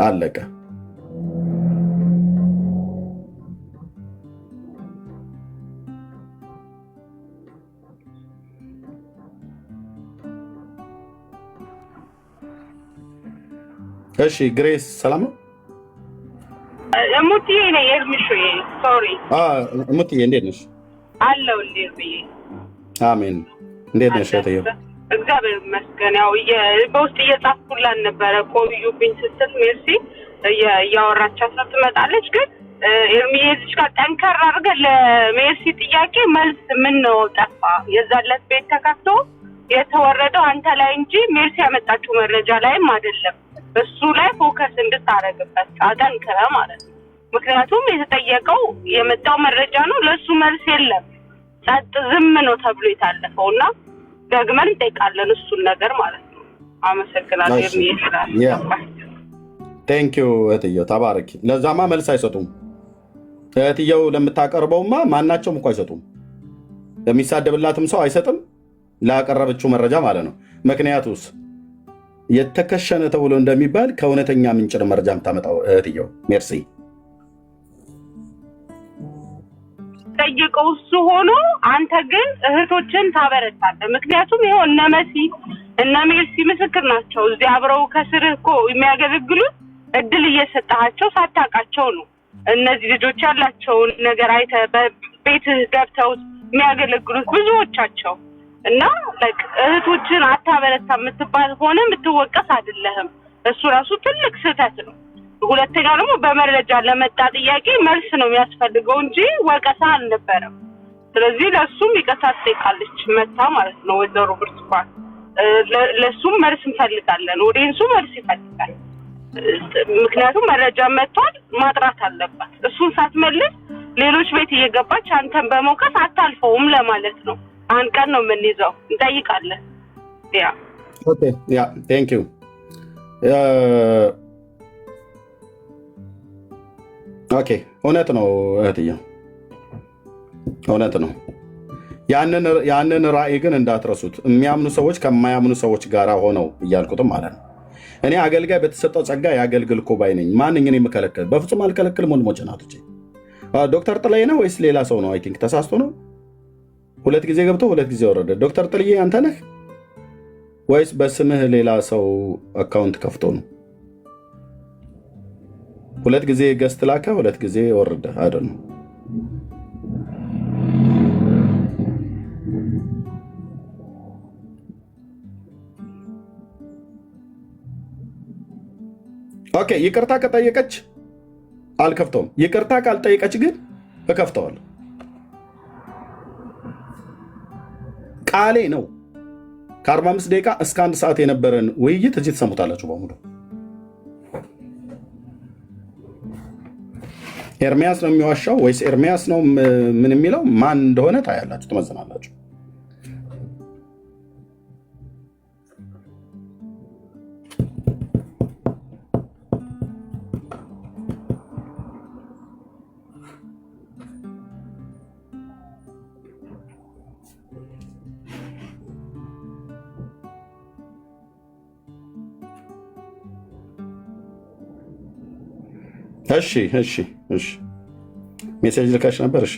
አለቀ። እሺ ግሬስ ሰላም ነው? ሙቲዬ ነኝ። ኤርሚሾ ሶሪ። ሙቲዬ እንዴት ነሽ? አለው እንዴት ብዬ። አሜን። እንዴት ነሽ እህቴ? እግዚአብሔር ይመስገን። ያው በውስጥ እየጻፍኩላት ነበረ ቆዩብኝ ስትል ሜርሲ እያወራቻት ነው ትመጣለች። ግን ኤርሚዬ እዚህ ጋር ጠንከር አድርገህ ለሜርሲ ጥያቄ መልስ ምን ነው ጠፋ? የዛለት ቤት ተከፍቶ የተወረደው አንተ ላይ እንጂ ሜርሲ ያመጣችው መረጃ ላይም አይደለም። እሱ ላይ ፎከስ እንድታረግበት አጠንክረ ማለት ነው። ምክንያቱም የተጠየቀው የመጣው መረጃ ነው፣ ለሱ መልስ የለም። ጸጥ ዝም ነው ተብሎ የታለፈው እና ደግመን እንጠይቃለን እሱን ነገር ማለት ነው። አመሰግናለሁ። ቴንክ ዩ እህትየው፣ ተባረኪ። ለዛማ መልስ አይሰጡም። እህትየው ለምታቀርበውማ ማናቸውም እኮ አይሰጡም። ለሚሳደብላትም ሰው አይሰጥም፣ ላቀረበችው መረጃ ማለት ነው። ምክንያቱስ የተከሸነ ተብሎ እንደሚባል ከእውነተኛ ምንጭ መረጃ የምታመጣው እህትየው ሜርሲ። ጠይቀው እሱ ሆኖ አንተ ግን እህቶችን ታበረታለህ። ምክንያቱም ይሄው እነ መሲ እነ ሜርሲ ምስክር ናቸው። እዚህ አብረው ከስርህ እኮ የሚያገለግሉት እድል እየሰጣቸው ሳታውቃቸው ነው። እነዚህ ልጆች ያላቸውን ነገር አይተህ በቤትህ ገብተው የሚያገለግሉት ብዙዎቻቸው እና እህቶችን አታበረታ የምትባል ሆነ የምትወቀስ አይደለህም። እሱ ራሱ ትልቅ ስህተት ነው። ሁለተኛ ደግሞ በመረጃ ለመጣ ጥያቄ መልስ ነው የሚያስፈልገው እንጂ ወቀሳ አልነበረም። ስለዚህ ለሱም ይቅርታ ትጠይቃለች መታ ማለት ነው ወይዘሮ ብርቱካን። ለሱም መልስ እንፈልጋለን፣ ኦዲየንሱ መልስ ይፈልጋል። ምክንያቱም መረጃ መጥቷል፣ ማጥራት አለባት። እሱን ሳትመልስ ሌሎች ቤት እየገባች አንተን በመውቀስ አታልፈውም ለማለት ነው። አንድ ቀን ነው የምንይዘው፣ እንጠይቃለን። ቴንክ ዩ። ኦኬ፣ እውነት ነው እህትየው፣ እውነት ነው። ያንን ራእይ ግን እንዳትረሱት። የሚያምኑ ሰዎች ከማያምኑ ሰዎች ጋር ሆነው እያልኩትም ማለት ነው። እኔ አገልጋይ በተሰጠው ጸጋ የአገልግል እኮ ባይ ነኝ። ማንኝን የምከለክል? በፍጹም አልከለክልም። ወንድሞች እናቶቼ፣ ዶክተር ጥላዬ ነው ወይስ ሌላ ሰው ነው? አይ ቲንክ ተሳስቶ ነው። 2 ጊዜ ገብቶ 2 ጊዜ ወረደ። ዶክተር ጥልዬ አንተ ነህ ወይስ በስምህ ሌላ ሰው አካውንት ከፍቶ ነው? 2 ጊዜ ገስት ላከ፣ 2 ጊዜ ወረደ። አይደል ነው። ኦኬ፣ ይቅርታ ከጠየቀች አልከፍተውም። ይቅርታ ካልጠየቀች ግን እከፍተዋለሁ። ቃሌ ነው። ከ45 ደቂቃ እስከ 1 ሰዓት የነበረን ውይይት እዚህ ተሰሙታላችሁ በሙሉ። ኤርሚያስ ነው የሚዋሻው ወይስ ኤርሚያስ ነው ምን የሚለው ማን እንደሆነ ታያላችሁ፣ ትመዝናላችሁ። እሺ ሜሴጅ ልካሽ ነበር። እሺ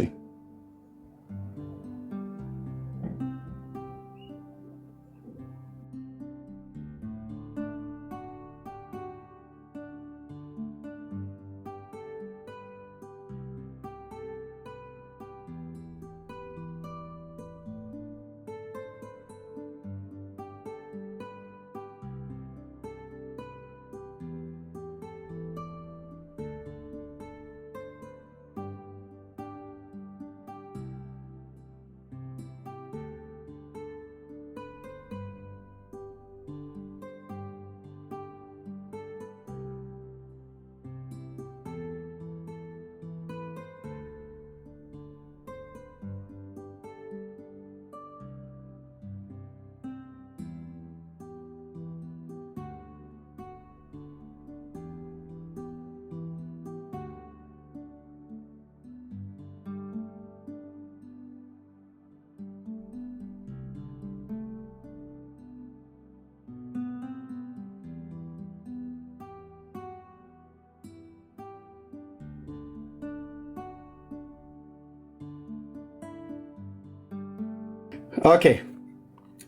ኦኬ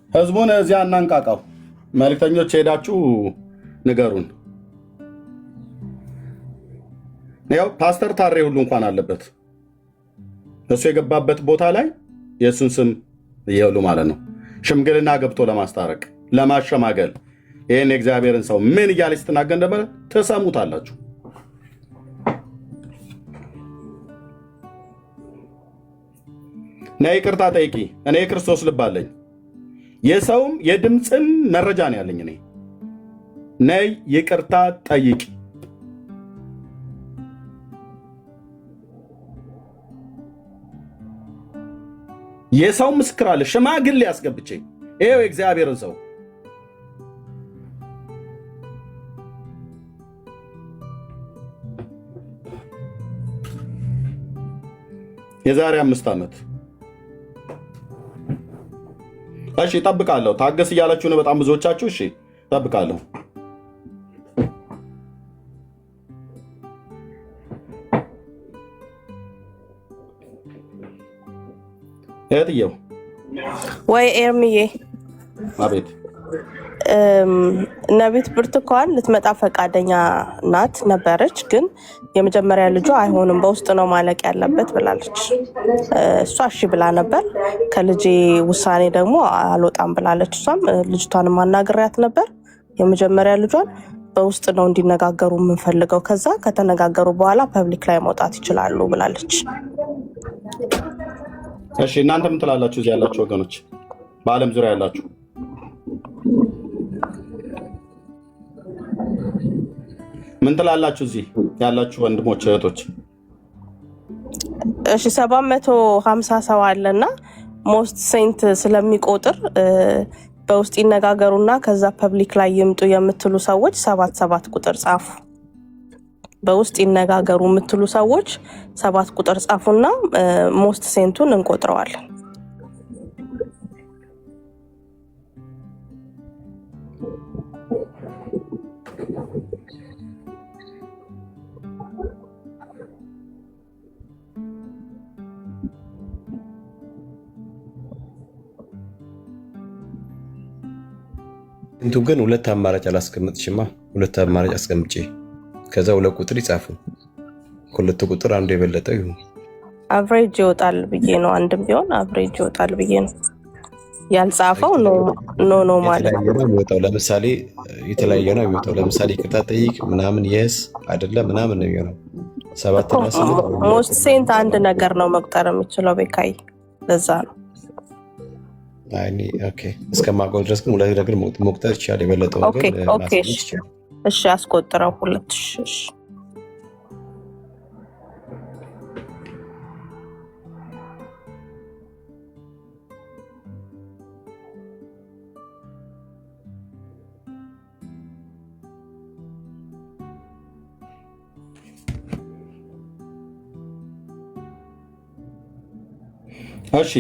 ህዝቡን እዚያ እናንቃቃው። መልእክተኞች ሄዳችሁ ንገሩን። ያው ፓስተር ታሬ ሁሉ እንኳን አለበት እሱ የገባበት ቦታ ላይ የእሱን ስም እየሉ ማለት ነው። ሽምግልና ገብቶ ለማስታረቅ ለማሸማገል ይህን የእግዚአብሔርን ሰው ምን እያለ ስትናገር ነበር ትሰሙታላችሁ። ነይ ይቅርታ ጠይቂ። እኔ የክርስቶስ ልብ አለኝ፣ የሰውም የድምፅም መረጃ ነው ያለኝ። እኔ ነይ ይቅርታ ጠይቂ። የሰው ምስክር አለ፣ ሽማግሌ ያስገብቼ ይሄው የእግዚአብሔርን ሰው የዛሬ 5 ዓመት እሺ እጠብቃለሁ። ታገስ እያላችሁ ነው በጣም ብዙዎቻችሁ። እሺ እጠብቃለሁ። እህትየው ወይ ኤርሚዬ፣ አቤት። ነቢት ብርቱካን ልትመጣ ፈቃደኛ ናት ነበረች፣ ግን የመጀመሪያ ልጇ አይሆንም በውስጥ ነው ማለቅ ያለበት ብላለች። እሷ እሺ ብላ ነበር። ከልጄ ውሳኔ ደግሞ አልወጣም ብላለች። እሷም ልጅቷን ማናገሪያት ነበር። የመጀመሪያ ልጇን በውስጥ ነው እንዲነጋገሩ የምንፈልገው፣ ከዛ ከተነጋገሩ በኋላ ፐብሊክ ላይ መውጣት ይችላሉ ብላለች። እሺ እናንተ ምን ትላላችሁ? እዚህ ያላችሁ ወገኖች፣ በአለም ዙሪያ ያላችሁ ምን ትላላችሁ? እዚህ ያላችሁ ወንድሞች እህቶች። እሺ 750 ሰው አለና ሞስት ሴንት ስለሚቆጥር በውስጥ ይነጋገሩና ከዛ ፐብሊክ ላይ ይምጡ የምትሉ ሰዎች 77 ቁጥር ጻፉ። በውስጥ ይነጋገሩ የምትሉ ሰዎች 7 ቁጥር ጻፉና ሞስት ሴንቱን እንቆጥረዋለን። እንቱ ግን ሁለት አማራጭ አላስቀምጥሽማ። ሁለት አማራጭ አስቀምጬ ከዛ 2 ቁጥር ይጻፉ። ከሁለት ቁጥር አንዱ የበለጠ ይሁን። አቨሬጅ ይወጣል ብዬ ነው። አንድም ቢሆን አቨሬጅ ይወጣል ብዬ ነው። ያልጻፈው ኖ ማለት ነው። ለምሳሌ የተለያየ ነው የሚወጣው። ለምሳሌ ይቅርታ ጠይቅ ምናምን የስ አይደለም ምናምን ነው የሚሆነው። 7 እና 8 ሞስት ሴንት አንድ ነገር ነው መቁጠር የሚችለው ቤካይ። ለዛ ነው ኦኬ እስከማውቀው ድረስ ግን ሁለት ነገር መቁጠር ይቻላል። የበለጠው ግን ማስቀመጥ ይቻላል። እሺ አስቆጥረው 2000። እሺ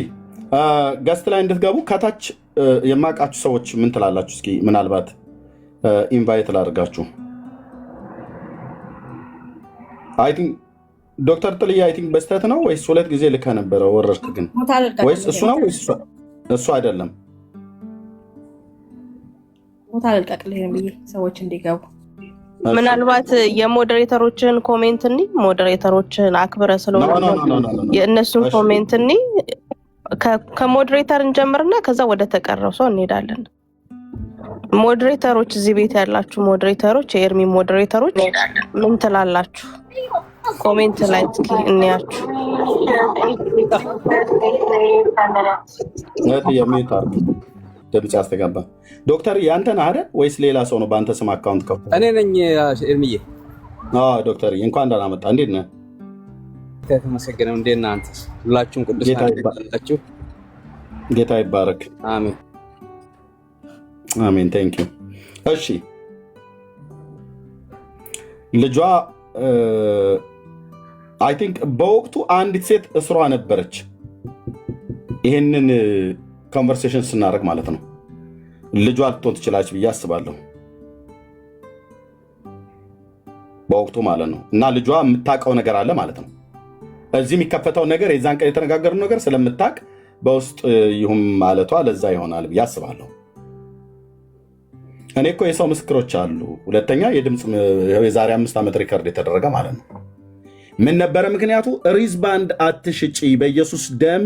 ገስት ላይ እንድትገቡ ከታች የማውቃችሁ ሰዎች ምን ትላላችሁ? እስኪ ምናልባት ኢንቫይት ላድርጋችሁ። አይ ቲንክ ዶክተር ጥልዬ አይ ቲንክ በስተት ነው ወይስ ሁለት ጊዜ ልከህ ነበረ ወረድክ? ግን ወይስ እሱ ነው ወይስ እሱ አይደለም? ቦታ ልልቀቅልህ ብዬ ሰዎች እንዲገቡ ምናልባት የሞዴሬተሮችን ኮሜንት እኒ ሞዴሬተሮችን አክብረ ስለሆነ የእነሱን ኮሜንት እኒ ከሞዴሬተር እንጀምርና ከዛ ወደ ተቀረው ሰው እንሄዳለን። ሞዴሬተሮች እዚህ ቤት ያላችሁ ሞዴሬተሮች፣ የኤርሚ ሞዴሬተሮች ምን ትላላችሁ? ኮሜንት ላይ እስኪ እንያችሁ። ድምጽ ያስተጋባ ዶክተር ያንተን አይደል ወይስ ሌላ ሰው ነው? በአንተ ስም አካውንት ከፍ እኔ ነኝ ኤርሚዬ። ዶክተር እንኳን ደህና መጣ። እንዴት ነህ? ተመስገነው። እንዴት ነህ አንተ? ሁላችሁም ቅዱሳን ናችሁ። ጌታ ይባረክ። አሜን አሜን። ቴንክ ዩ። እሺ ልጇ አይ ቲንክ በወቅቱ አንዲት ሴት እስሯ ነበረች። ይሄንን ኮንቨርሴሽን ስናደርግ ማለት ነው። ልጇ ልትሆን ትችላለች ብዬ አስባለሁ በወቅቱ ማለት ነው። እና ልጇ የምታውቀው ነገር አለ ማለት ነው። እዚህ የሚከፈተው ነገር የዛን ቀን የተነጋገርነው ነገር ስለምታውቅ በውስጥ ይሁን ማለቷ ለዛ ይሆናል ብዬ አስባለሁ። እኔ እኮ የሰው ምስክሮች አሉ። ሁለተኛ የድምፅ የዛሬ 5 ዓመት ሪከርድ የተደረገ ማለት ነው። ምን ነበረ ምክንያቱ? ሪዝባንድ አትሽጪ በኢየሱስ ደም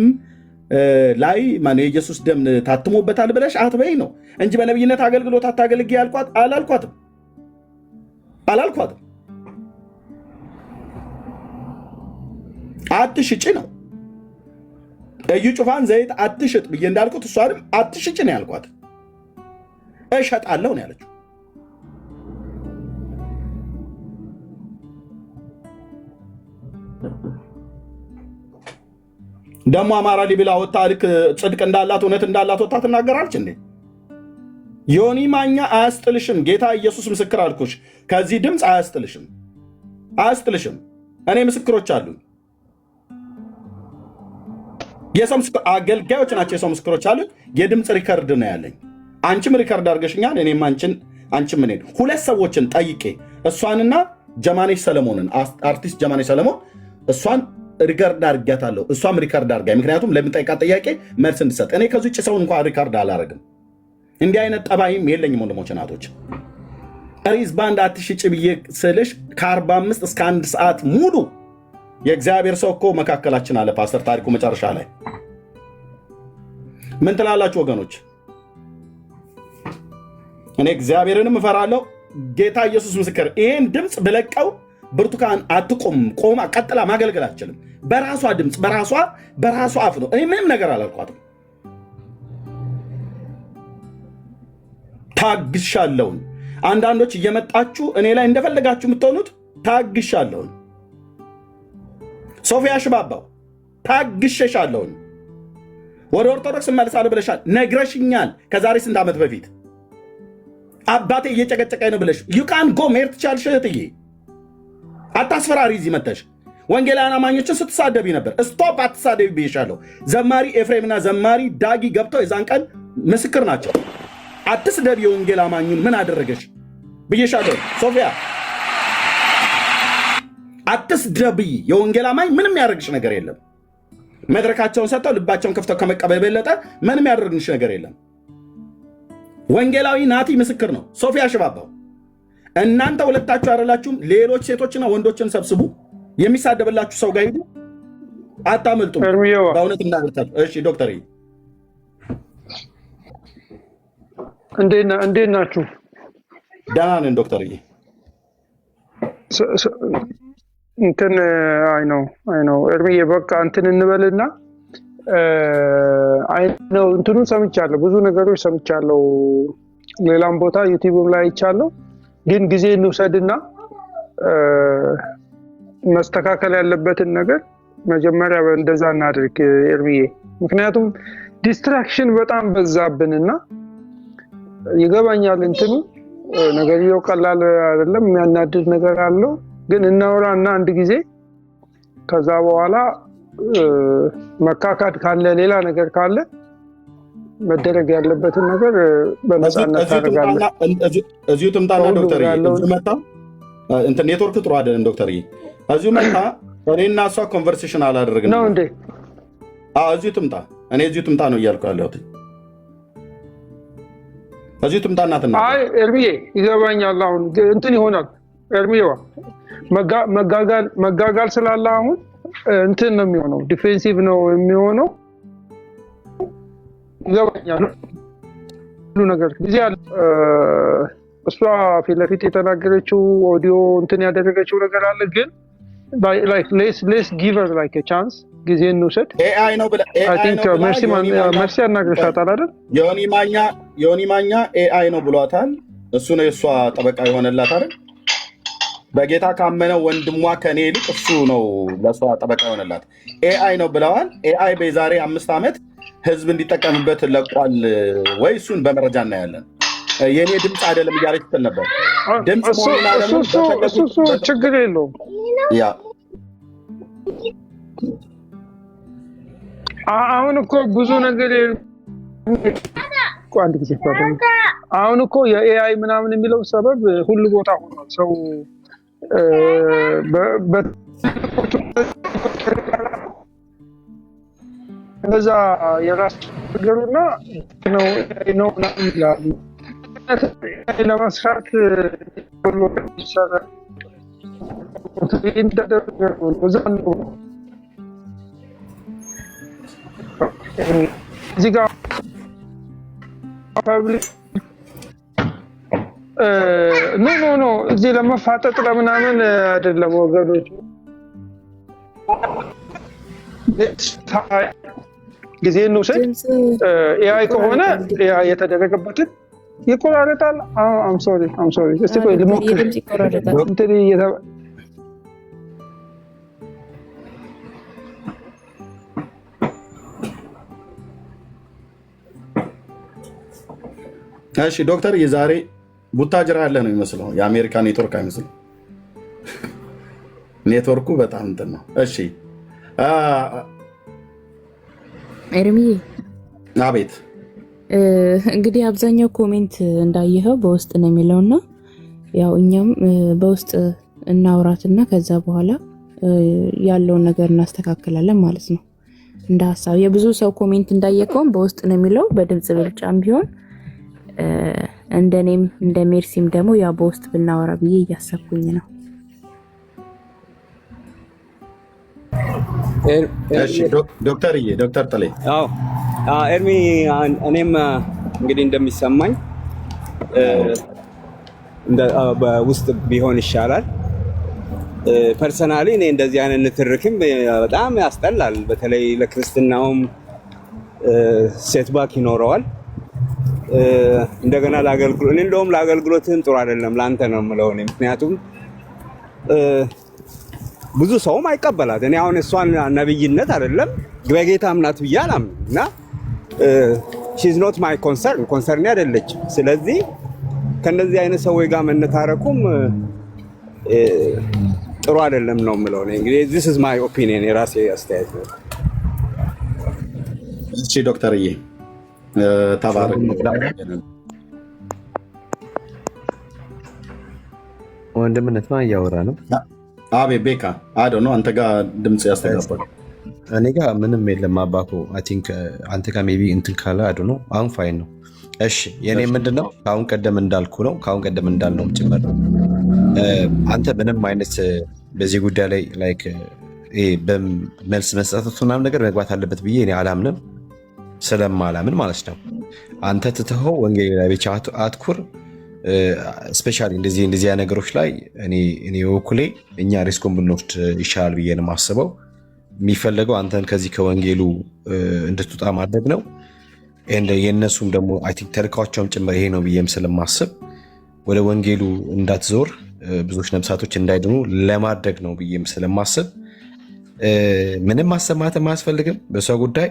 ላይ ማነው የኢየሱስ ደም ታትሞበታል ብለሽ አትበይ ነው እንጂ በነብይነት አገልግሎት አታገልግይ አላልኳትም። አትሽጪ ነው። እዩ ጩፋን ዘይት አትሽጥ ብዬ እንዳልኩት እሷንም አትሽጪ ነው ያልኳት። እሸጣለሁ ነው ያለችው። ደግሞ አማራ ሊብላ ወጣ ልክ ጽድቅ እንዳላት እውነት እንዳላት ወጣ ትናገራለች እንዴ? ዮኒ ማኛ አያስጥልሽም። ጌታ ኢየሱስ ምስክር አልኩሽ። ከዚህ ድምፅ አያስጥልሽም። እኔ ምስክሮች አሉ። የሰው አገልጋዮች ናቸው። የሰው ምስክሮች አሉ። የድምፅ ሪከርድ ነው ያለኝ። አንቺም ሪከርድ አድርገሽኛል። እኔም አንቺም እኔ ሁለት ሰዎችን ጠይቄ እሷንና ጀማኔሽ ሰለሞንን አርቲስት ጀማኔሽ ሰለሞን እሷን ሪከርድ አድርጊያታለሁ። እሷም ሪከርድ አድርጋኝ። ምክንያቱም ለምጠይቃት ጥያቄ መልስ እንድሰጥ። እኔ ከዚ ውጭ ሰው እንኳን ሪከርድ አላረግም። እንዲህ አይነት ጠባይም የለኝም። ወንድሞች ናቶች ሪዝባንድ አትሽጭ ብዬ ስልሽ ከ45 እስከ 1 ሰዓት ሙሉ የእግዚአብሔር ሰው እኮ መካከላችን አለ። ፓስተር ታሪኩ መጨረሻ ላይ ምን ትላላችሁ ወገኖች? እኔ እግዚአብሔርንም እፈራለሁ። ጌታ ኢየሱስ ምስክር። ይህን ድምፅ ብለቀው ብርቱካን ቆማ ቀጥላ ማገልገል አትችልም። በራሷ ድምፅ በራሷ አፍ ነው። እኔ ምንም ነገር አላልኳትም። ታግሻለሁን። አንዳንዶች እየመጣችሁ እኔ ላይ እንደፈለጋችሁ የምትሆኑት ታግሻለሁን። ሶፊያ ሽባባው ታግሸሻለሁን። ወደ ኦርቶዶክስ እመልሳለሁ ብለሻል፣ ነግረሽኛል። ከዛሬ ስንት ዓመት በፊት አባቴ እየጨቀጨቀኝ ነው ብለሽ ዩካን ጎ መሄድ ትቻልሽ እህትዬ። አታስፈራሪ። እዚህ መተሽ ወንጌላውያን አማኞችን ስትሳደቢ ነበር። ስቶፕ፣ አትሳደቢ ብዬሻለሁ። ዘማሪ ኤፍሬምና ዘማሪ ዳጊ ገብተው የዛን ቀን ምስክር ናቸው። አትስደቢ የወንጌል አማኙን ምን አደረገሽ ብዬሻለሁ። ሶፊያ አትስደቢ። የወንጌል አማኝ ምንም ያደርግሽ ነገር የለም። መድረካቸውን ሰጥተው ልባቸውን ከፍተው ከመቀበል የበለጠ ምንም ያደርግሽ ነገር የለም። ወንጌላዊ ናቲ ምስክር ነው። ሶፊያ ሽባባው እናንተ ሁለታችሁ አይደላችሁም? ሌሎች ሴቶችና ወንዶችን ሰብስቡ። የሚሳደብላችሁ ሰው ጋር ሂዱ፣ አታመልጡም። በእውነት እናገርታችሁ። እሺ ዶክተር እንዴት ናችሁ? ደህና ነን ዶክተር። እንትን አይ ነው ኤርሚዬ፣ በቃ እንትን እንበልና አይ ነው እንትኑን ሰምቻለሁ፣ ብዙ ነገሮች ሰምቻለሁ፣ ሌላም ቦታ ዩቲዩብም ላይ አይቻለሁ። ግን ጊዜ እንውሰድና መስተካከል ያለበትን ነገር መጀመሪያ እንደዛ እናድርግ ኤርሚዬ። ምክንያቱም ዲስትራክሽን በጣም በዛብንና ይገባኛል እንትኑ ነገርየው ቀላል አይደለም፣ የሚያናድድ ነገር አለው። ግን እናውራና አንድ ጊዜ ከዛ በኋላ መካካድ ካለ ሌላ ነገር ካለ መደረግ ያለበትን ነገር በነፃነት ታደርጋለህ። እዚሁ ትምጣና ዶክተር እዚሁ መጣ እንትን ኔትወርክ ጥሩ አይደለም ዶክተር እዚሁ መጣ። እኔና እሷ ኮንቨርሴሽን አላደረግንም ነው እንዴ? እዚሁ ትምጣ፣ እኔ እዚሁ ትምጣ ነው እያልኩ ያለሁት። እዚሁ ትምጣና ትናገር። አይ ኤርሚዬ ይገባኛል። አሁን እንትን ይሆናል ኤርሚዬዋ መጋጋል ስላለ አሁን እንትን ነው የሚሆነው፣ ዲፌንሲቭ ነው የሚሆነው። ይገባኛል ሁሉ ነገር ጊዜ አለ። እሷ ፊት ለፊት የተናገረችው ኦዲዮ እንትን ያደረገችው ነገር አለ። ግን like let's give her like a chance ጊዜ እንውሰድ። ኤአይ ነው ብለህ I think መርሲ አናግረሻታል አይደል? ዮኒ ማኛ ኤአይ ነው ብሏታል። እሱ ነው የእሷ ጠበቃ የሆነላት አይደል? በጌታ ካመነው ወንድሟ ከኔ ይልቅ እሱ ነው ለእሷ ጠበቃ የሆነላት። ኤአይ ነው ብለዋል። ኤአይ በዛሬ 5 ዓመት ህዝብ እንዲጠቀምበት ለቋል ወይ? እሱን በመረጃ እናያለን። የኔ ድምፅ አይደለም እያለች ትል ነበር። ድምፅ እሱ ችግር የለውም። ያ አሁን እኮ ብዙ ነገር አንድ ጊዜ አሁን እኮ የኤአይ ምናምን የሚለው ሰበብ ሁሉ ቦታ ሆኗል። ሰው እንደዛ የራስ ነገሩና ነው ምናምን ይላሉ። ለመስራት ይሰራል እዚህ ጋር ኖ እዚህ ለመፋጠጥ ለምናምን አይደለም ወገኖች። ጊዜ እንውሰድ። ኤአይ ከሆነ ኤአይ የተደረገበትን ይቆራረጣል። አም ሶሪ እስቲ ቆይ ልሞክር። እንትን እሺ ዶክተር የዛሬ ቡታጅራ ያለ ነው የሚመስለው፣ የአሜሪካ ኔትወርክ አይመስልም። ኔትወርኩ በጣም እንትን ነው። እሺ ኤርሚዬ። አቤት። እንግዲህ አብዛኛው ኮሜንት እንዳየኸው በውስጥ ነው የሚለውና ያው እኛም በውስጥ እናውራትና ከዛ በኋላ ያለውን ነገር እናስተካክላለን ማለት ነው። እንደ ሀሳብ የብዙ ሰው ኮሜንት እንዳየከውም በውስጥ ነው የሚለው፣ በድምጽ ብልጫም ቢሆን እንደኔም እንደ ሜርሲም ደግሞ ያው በውስጥ ብናወራ ብዬ እያሰብኩኝ ነው። እሺ ዶክተር ጥሌ። አዎ ኤርሚ፣ እኔም እንግዲህ እንደሚሰማኝ በውስጥ ቢሆን ይሻላል። ፐርሰናሊ እኔ እንደዚህ አይነት ንትርክም በጣም ያስጠላል። በተለይ ለክርስትናውም ሴትባክ ይኖረዋል። እንደገና እኔ እንደውም ለአገልግሎትም ጥሩ አይደለም፣ ለአንተ ነው የምለው እኔ። ምክንያቱም ብዙ ሰውም አይቀበላት። እኔ አሁን እሷን ነብይነት አይደለም በጌታም ናት ብዬ አላምንም እና she's not my concern አይደለች። ስለዚህ ከነዚህ አይነት ሰዎች ጋር መነታረኩም ጥሩ አይደለም ነው የምለው እኔ። እንግዲህ this is my opinion፣ የራሴ አስተያየት ነው። እሺ ዶክተርዬ ተባረክ። ወንድምነት ማን እያወራ ነው? አቤት ቤካ አዶ ነው። አንተ ጋር ድምጽ ያስተጋባል። እኔ ጋር ምንም የለም አባኮ። አይ ቲንክ አንተ ጋር ሜቢ እንትን ካለ አዶ ነው። አሁን ፋይን ነው። እሺ የኔ ምንድነው ከአሁን ቀደም እንዳልኩ ነው፣ ከአሁን ቀደም እንዳልነውም ጭምር ነው። አንተ ምንም አይነት በዚህ ጉዳይ ላይ ላይክ በመልስ መስጠት ምናምን ነገር መግባት አለበት ብዬ እኔ አላምንም፣ ስለማላምን ማለት ነው። አንተ ትተኸው ወንጌል ላይ ብቻ አትኩር። ስፔሻሊ እንደዚህ ነገሮች ላይ እኔ በኩሌ እኛ ሪስኩን ብንወስድ ይሻላል ብዬ ነው የማስበው። የሚፈለገው አንተን ከዚህ ከወንጌሉ እንድትወጣ ማድረግ ነው። የእነሱም ደግሞ አይ ቲንክ ተልእኳቸውም ጭምር ይሄ ነው ብዬም ስለማስብ ወደ ወንጌሉ እንዳትዞር ብዙዎች ነፍሳቶች እንዳይድኑ ለማድረግ ነው ብዬም ስለማስብ ምንም ማሰማትም አያስፈልግም በሷ ጉዳይ።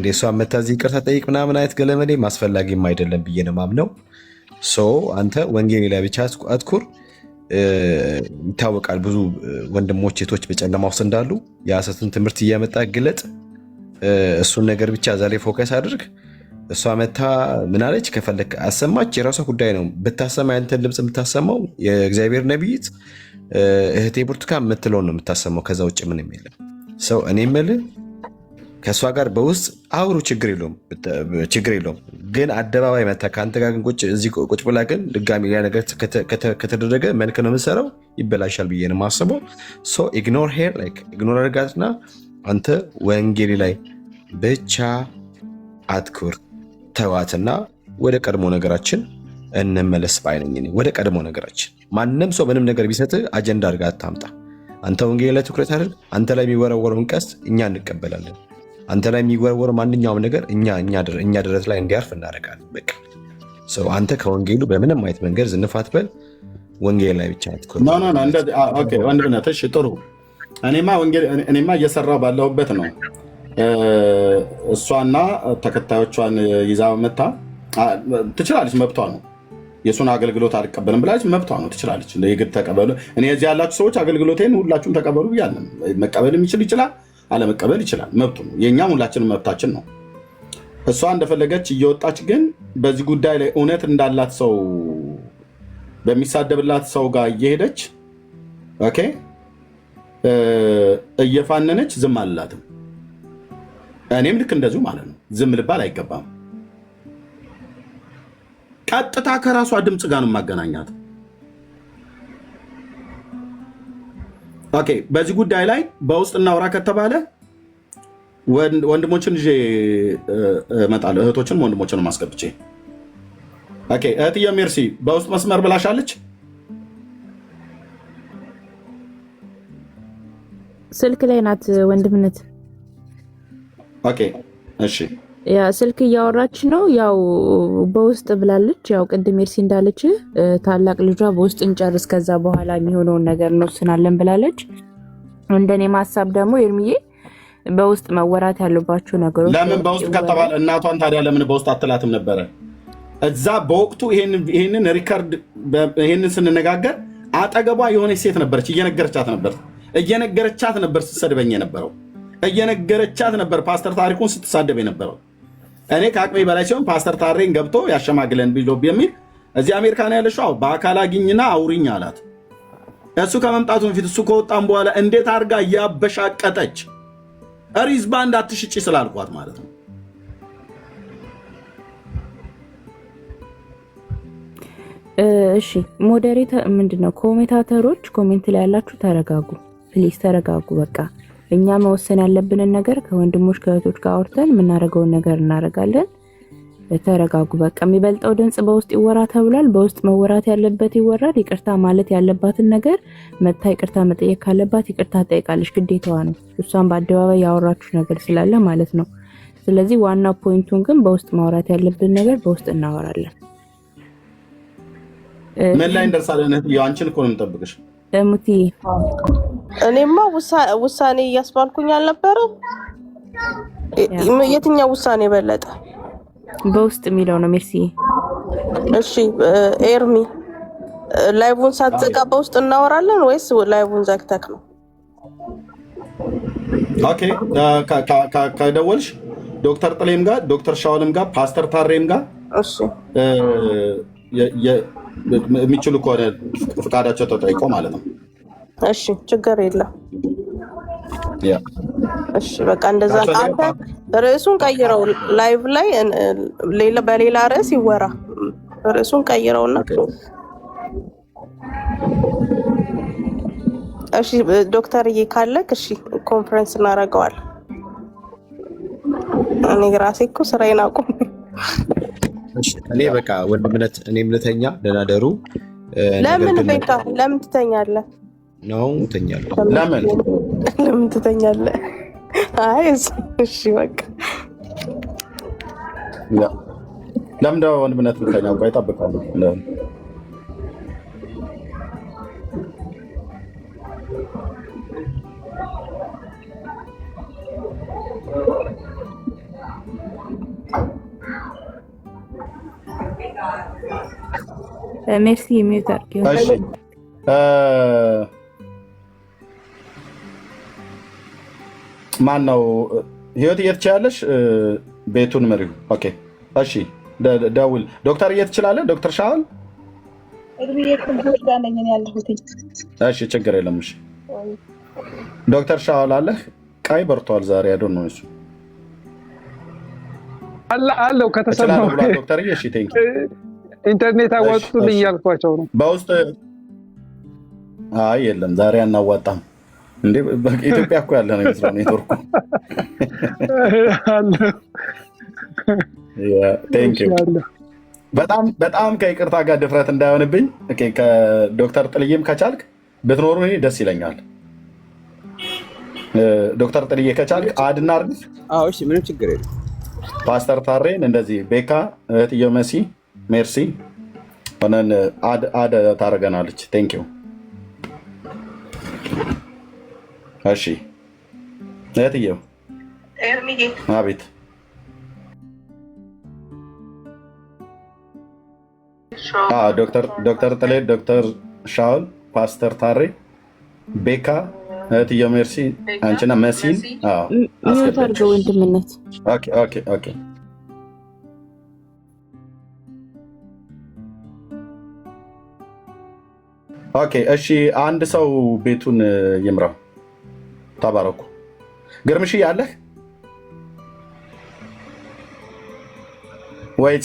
እሷ መታ እዚህ ይቅርታ ጠይቅ ምናምን አይነት ገለመሌ ማስፈላጊም አይደለም ብዬ ነው የማምነው። አንተ ወንጌል ላይ ብቻ አትኩር። ይታወቃል ብዙ ወንድሞች ሴቶች በጨለማ ውስጥ እንዳሉ የሐሰትን ትምህርት እያመጣ ግለጥ። እሱን ነገር ብቻ እዛ ላይ ፎከስ አድርግ። እሷ መታ ምናለች ከፈለክ አሰማች፣ የራሷ ጉዳይ ነው። ብታሰማ ያንተን ድምፅ የምታሰማው የእግዚአብሔር ነቢይት እህቴ ብርቱካን የምትለውን ነው የምታሰማው። ከዛ ውጭ ምንም የለም። እኔ የምልህ ከእሷ ጋር በውስጥ አውሩ፣ ችግር የለውም። ግን አደባባይ መታ ከአንተ ጋር ግን እዚህ ቁጭ ብላ ግን ድጋሚ ሌላ ነገር ከተደረገ መልክ ነው የምትሰራው፣ ይበላሻል ብዬ ነው የማስበው። ኢግኖር ሄር ኢግኖር አድርጋትና አንተ ወንጌል ላይ ብቻ አትኩር። ተዋትና ወደ ቀድሞ ነገራችን እንመለስ ባይነኝ። ወደ ቀድሞ ነገራችን ማንም ሰው ምንም ነገር ቢሰጥህ አጀንዳ አድርጋ አታምጣ። አንተ ወንጌል ላይ ትኩረት አድርግ። አንተ ላይ የሚወረወረውን ቀስት እኛ እንቀበላለን። አንተ ላይ የሚወረወር ማንኛውም ነገር እኛ ድረት ላይ እንዲያርፍ እናደርጋለን። በቃ አንተ ከወንጌሉ በምንም አይነት መንገድ ዝንፋት በል። ወንጌል ላይ ብቻ አትኩር። ወንድምነት እሺ፣ ጥሩ። እኔማ እየሰራው ባለሁበት ነው። እሷና ተከታዮቿን ይዛ መታ ትችላለች፣ መብቷ ነው። የእሱን አገልግሎት አልቀበልም ብላለች፣ መብቷ ነው፣ ትችላለች። የግድ ተቀበሉ። እኔ እዚህ ያላችሁ ሰዎች አገልግሎቴን ሁላችሁም ተቀበሉ ብያለሁ። መቀበል የሚችል ይችላል፣ አለመቀበል ይችላል፣ መብቱ ነው። የእኛም ሁላችንም መብታችን ነው። እሷ እንደፈለገች እየወጣች ግን በዚህ ጉዳይ ላይ እውነት እንዳላት ሰው በሚሳደብላት ሰው ጋር እየሄደች እየፋነነች ዝም አልላትም። እኔም ልክ እንደዚሁ ማለት ነው። ዝም ልባል አይገባም። ቀጥታ ከራሷ ድምፅ ጋር ነው ማገናኛት። በዚህ ጉዳይ ላይ በውስጥ እናውራ ከተባለ ወንድሞችን ይዤ እመጣለሁ። እህቶችን ወንድሞችን ማስገብቼ። እህትዬ ሜርሲ በውስጥ መስመር ብላሻለች። ስልክ ላይ ናት ወንድምነት። እሺ ያ ስልክ እያወራች ነው። ያው በውስጥ ብላለች። ያው ቅድም ሜርሲ እንዳለች ታላቅ ልጇ በውስጥ እንጨርስ ከዛ በኋላ የሚሆነውን ነገር እንወስናለን ብላለች። እንደኔ ማሳብ ደግሞ ኤርሚዬ በውስጥ መወራት ያሉባቸው ነገሮች ለምን በውስጥ ከተባለ እናቷን ታዲያ ለምን በውስጥ አትላትም ነበረ? እዛ በወቅቱ ይሄንን ሪከርድ ይሄንን ስንነጋገር አጠገቧ የሆነች ሴት ነበረች፣ እየነገረቻት ነበር ስትሰድበኝ የነበረው፣ እየነገረቻት ነበር ፓስተር ታሪኩን ስትሳደብ የነበረው። እኔ ከአቅሜ በላይ ሲሆን ፓስተር ታሬን ገብቶ ያሸማግለን ቢሎ የሚል እዚህ አሜሪካን ያለሽው በአካል አግኝና አውሪኝ አላት። እሱ ከመምጣቱ በፊት እሱ ከወጣም በኋላ እንዴት አድርጋ እያበሻቀጠች ሪዝባ እንዳትሽጪ ስላልኳት ማለት ነው። እሺ ሞዴሬተር ምንድነው? ኮሜንታተሮች ኮሜንት ላይ ያላችሁ ተረጋጉ፣ ፕሊዝ ተረጋጉ። በቃ እኛ መወሰን ያለብንን ነገር ከወንድሞች ከእህቶች ጋር አውርተን የምናደርገውን ነገር እናደርጋለን። ተረጋጉ። በቃ የሚበልጠው ድምጽ በውስጥ ይወራ ተብሏል። በውስጥ መወራት ያለበት ይወራል። ይቅርታ ማለት ያለባትን ነገር መታ ይቅርታ መጠየቅ ካለባት ይቅርታ ጠይቃለች፣ ግዴታዋ ነው። እሷን በአደባባይ ያወራችሁ ነገር ስላለ ማለት ነው። ስለዚህ ዋና ፖይንቱን ግን በውስጥ ማውራት ያለብን ነገር በውስጥ እናወራለን። ምን ላይ እንደርሳለን? አንቺን እኮ ነው የምጠብቅሽ ሙቲ። እኔማ ውሳኔ እያስባልኩኝ አልነበረ? የትኛው ውሳኔ በለጠ? በውስጥ የሚለው ነው ሜርሲ። እሺ ኤርሚ ላይቡን ሳትዘጋ በውስጥ እናወራለን ወይስ ላይቡን ዘግተክ ነው? ኦኬ ከደወልሽ ዶክተር ጥሌም ጋር ዶክተር ሻውልም ጋር ፓስተር ታሬም ጋር እሺ የሚችሉ ከሆነ ፍቃዳቸው ተጠይቆ ማለት ነው። እሺ ችግር የለም። እሺ በቃ እንደዛ። አንተ ርዕሱን ቀይረው፣ ላይቭ ላይ በሌላ ርዕስ ይወራ። ርዕሱን ቀይረውና እሺ ዶክተርዬ ካለክ እሺ ኮንፈረንስ እናደርገዋለን። እኔ ራሴ እኮ ስራዬን አቁም። እኔ በቃ ወንድምነት እኔ እምነተኛ ደህና ደሩ። ለምን በቃ ለምን ትተኛለህ? ነው ተኛለሁ። ለምን ትተኛለህ? አይ እሺ በቃ ለምንድን ነው ወንድምነት ምከኛ ቆይ እጠብቃለሁ። ሜርሲ የሚዩት አድርጊው። እሺ ማን ነው ህይወት እየትችላለሽ? ቤቱን ምሪው። ኦኬ እሺ ደውል። ዶክተር እየትችላለህ? ዶክተር ሻውል እሺ ችግር የለም። እሺ ዶክተር ሻውል አለህ? ቀይ በርቷል ዛሬ ያዶ ነው እሱ አለው ከተሰማው ዶክተር እሺ ቴንክ ኢንተርኔት አዋጡልኝ ያልኳቸው ነው በውስጥ። አይ የለም ዛሬ አናዋጣም እንዴ ኢትዮጵያ እኮ ያለ ነው ይመስላል ኔትወርኩ። ቴንክ ዩ በጣም ከይቅርታ ጋር ድፍረት እንዳይሆንብኝ ከዶክተር ጥልዬም ከቻልክ ብትኖሩ እኔ ደስ ይለኛል። ዶክተር ጥልዬ ከቻልክ አድ እናድርግ። እሺ ምንም ችግር የለም። ፓስተር ታሬን እንደዚህ ቤካ እህትየው መሲ ሜርሲ ሆነን አድ ታደርገናለች። ቴንክ ዩ እሺ እህትየው አቤት ዶክተር ጥሌ፣ ዶክተር ሻውል፣ ፓስተር ታሬ፣ ቤካ እህትየው ሜርሲ አንቺና መሲን ሚዩት አድርገው ወንድምነት። ኦኬ እሺ አንድ ሰው ቤቱን ይምራው። ተባረኩ። ግርምሽ ያለህ ወይ?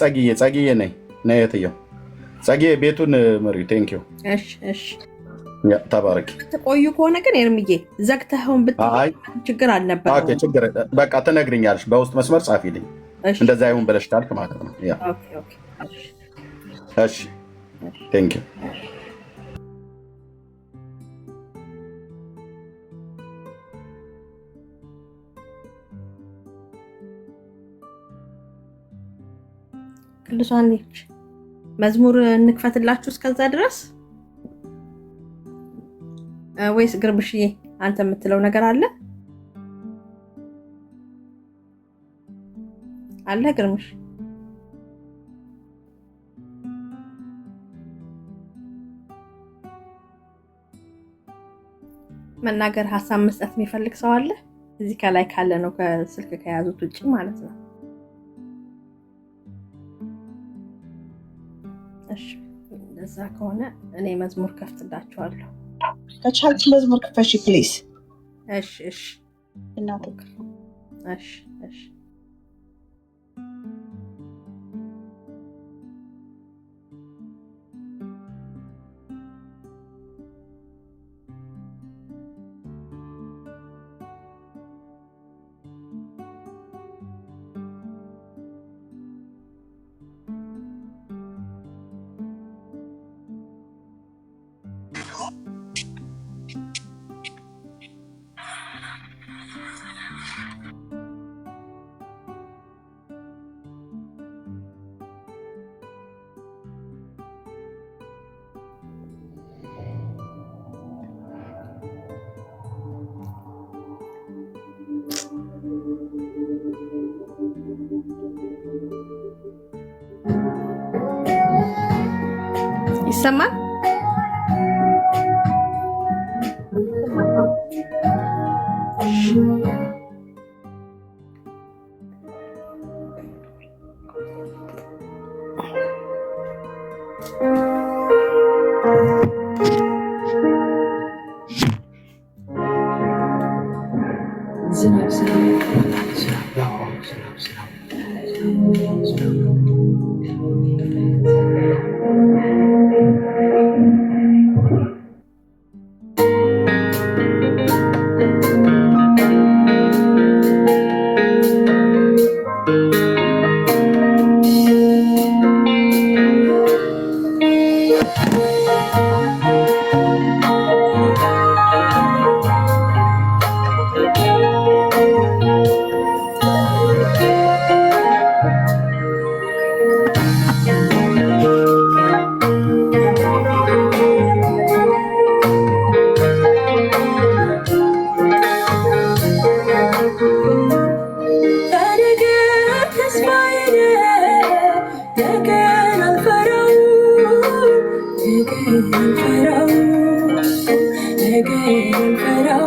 ጸግዬ ነኝ እህትየው ጸግዬ ቤቱን ምሪው። ቴንክ ዩ እሺ ተባረክ። ተቆዩ ከሆነ ግን ኤርምዬ ዘግተኸውን ብትይ ችግር አልነበረም። ችግር በቃ ትነግሪኛለሽ። በውስጥ መስመር ጻፊልኝ። እንደዛ ይሁን ብለሽ ካልክ ማለት ነው። እሺ ቴንክ ዩ ቅዱሳን ልጅ መዝሙር እንክፈትላችሁ እስከዛ ድረስ ወይስ ግርምሽዬ አንተ የምትለው ነገር አለ ግርምሽ? መናገር ሀሳብ መስጠት የሚፈልግ ሰው አለ? እዚህ ከላይ ካለ ነው ከስልክ ከያዙት ውጭ ማለት ነው። እሺ እንደዛ ከሆነ እኔ መዝሙር ከፍትላችኋለሁ። ከቻልክ መዝሙር ክፈሽ ፕሊዝ። እሺ እናትክ እሺ ይሰማል? አልፈራው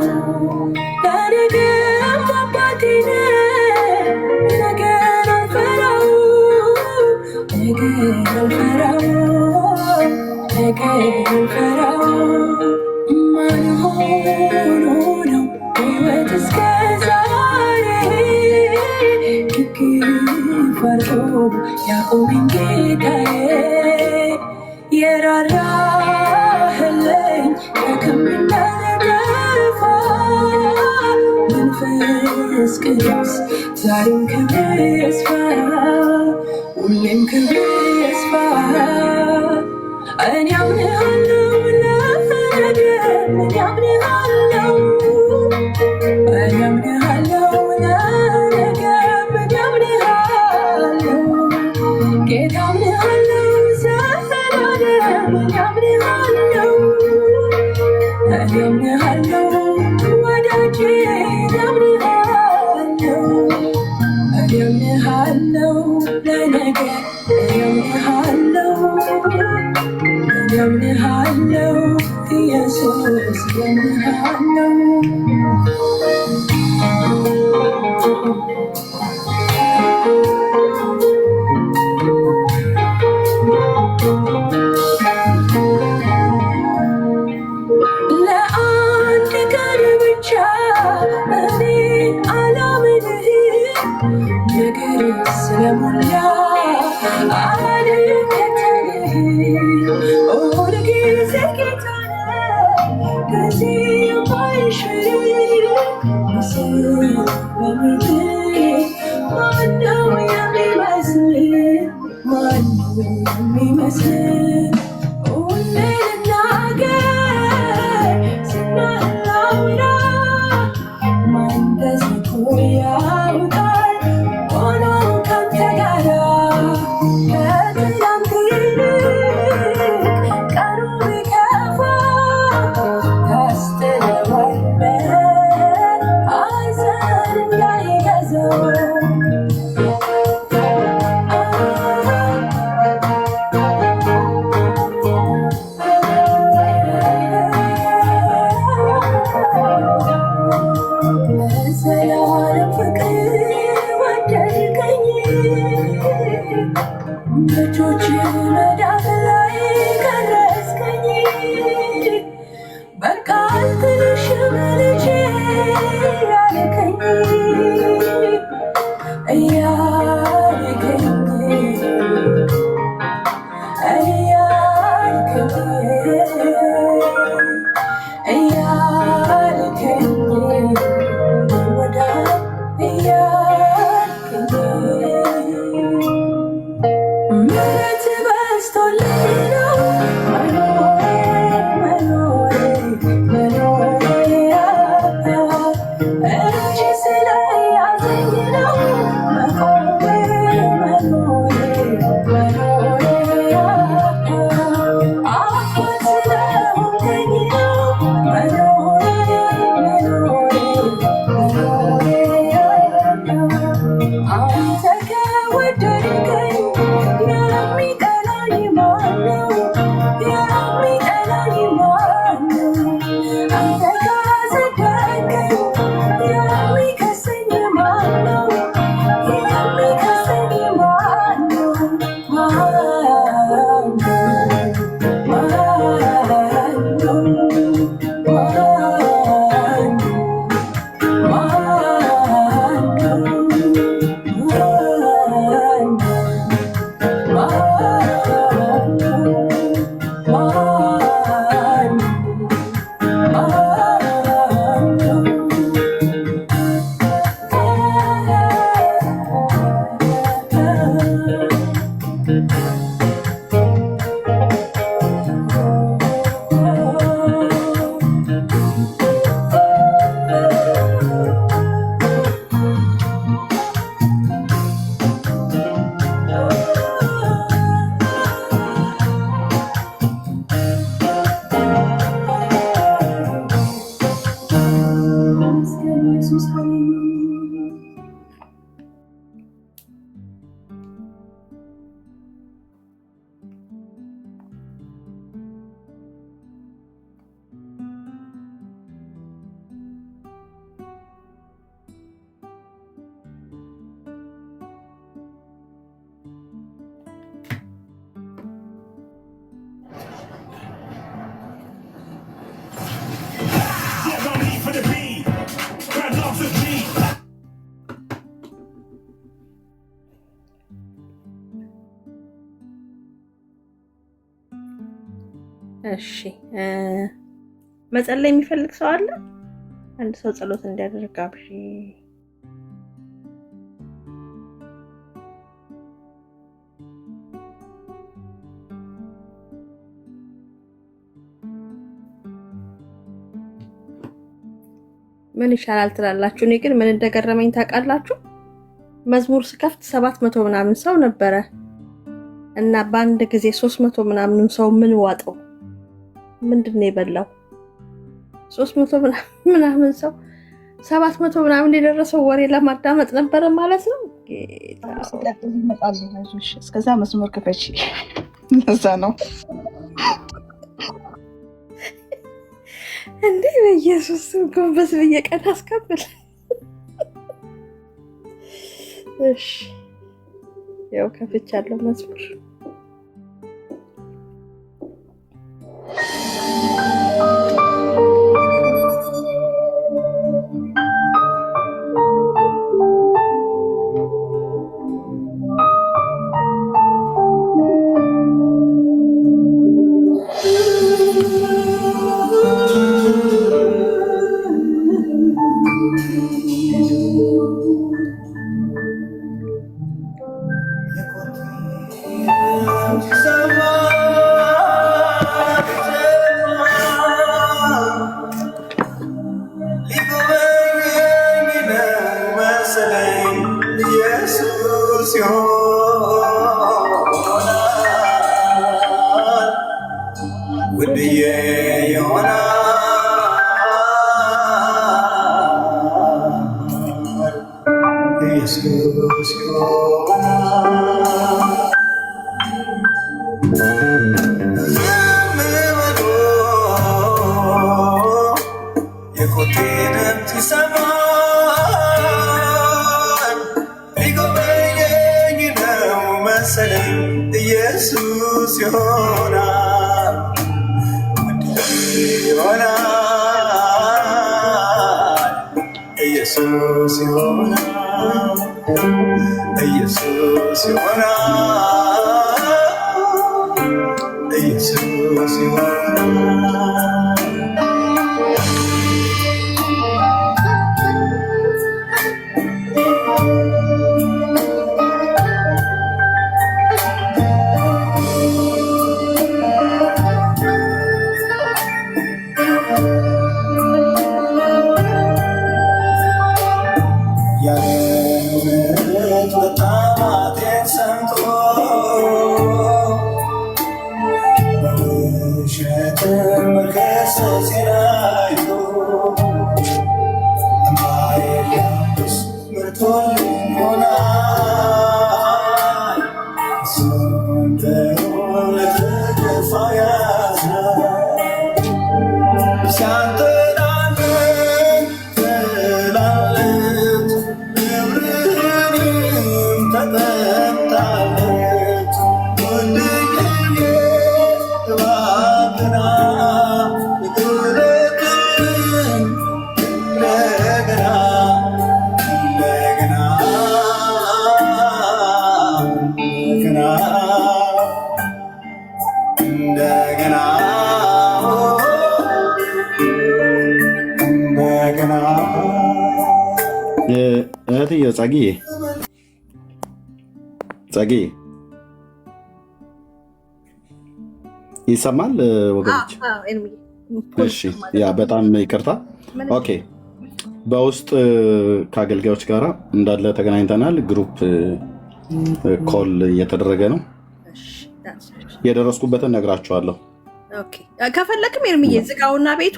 ለነገም አባቴን ነገር አልፈራው ነገር አልፈራው ነገር አልፈራው ማን ሆኖ ነው ሕይወት እስከ ዛሬ ፈርቶ ያቆመኝ ጌታዬ የራራህልኝ ከከምናደፋ መንፈስ ቅዱስ ዛሬም ክብር ይስፋ ሁሌም ክብር ይስፋ እኔ አምንሃለሁ ለነገም እኔ አምንሃለሁ እኔ አምንሃለሁ ለነገም እኔ አምንሃለሁ ጌታ አምንሃለሁ ዘላለም እኔ አምንሃለሁ እኔ አምንሃለሁ ወዳጄ እኔ አምንሃለሁ እኔ አምንሃለሁ ለነገ እኔ አምንሃለሁ እኔ አምንሃለሁ ኢየሱስ አምንሃለሁ ለአንድ ቀን ብቻ እኔ አላምንህም ነገር ስለሞላ አልከተልህም ሁል ጊዜ ጌታ ነህ ጊዜ የማይሽር ምስል በምድር ማነው የሚመስል ማነው የሚመስል ሁሌ ልናገር ስናላውራ ማን ተስቶ ያውቃል ሆኖ ካንተ ጋራ ከትላንት ይልቅ ቀኑ ቢከፋ ታስጥለዋለህ ሐዘን እንዳይገዛው እሺ መጸለይ የሚፈልግ ሰው አለ? አንድ ሰው ጸሎት እንዲያደርግ አብሺ። ምን ይሻላል ትላላችሁ? እኔ ግን ምን እንደገረመኝ ታውቃላችሁ? መዝሙር ስከፍት 700 ምናምን ሰው ነበረ እና በአንድ ጊዜ 300 ምናምን ሰው ምን ዋጠው? ምንድነው የበላው? 300 ምናምን ሰው 700 ምናምን የደረሰው ወሬ ለማዳመጥ ነበረ ማለት ነው። እስከዛ መስመር ክፈች። ለዛ ነው እንዴ በኢየሱስ ጎንበስ ብዬ ቀን አስከብል። እሺ ያው ከፍቻለሁ መዝሙር። ጸጊ ይሰማል ወገኖች? እሺ ያ በጣም ይቅርታ። ኦኬ በውስጥ ከአገልጋዮች ጋር እንዳለ ተገናኝተናል። ግሩፕ ኮል እየተደረገ ነው። የደረስኩበትን ነግራችኋለሁ። ኦኬ ከፈለክም ኤርሚዬ ዝጋውና ቤቱ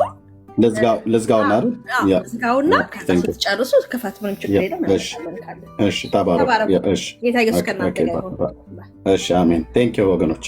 ለዝጋውና አይደል? ያ ዝጋውና ከዛ ስትጨርሱ ክፈት። ምንም ችግር የለም። እሺ ተባረኩ። እሺ ጌታ ኢየሱስ ከእናንተ ጋር ይሁን። እሺ አሜን። ቴንክ ዩ ወገኖች።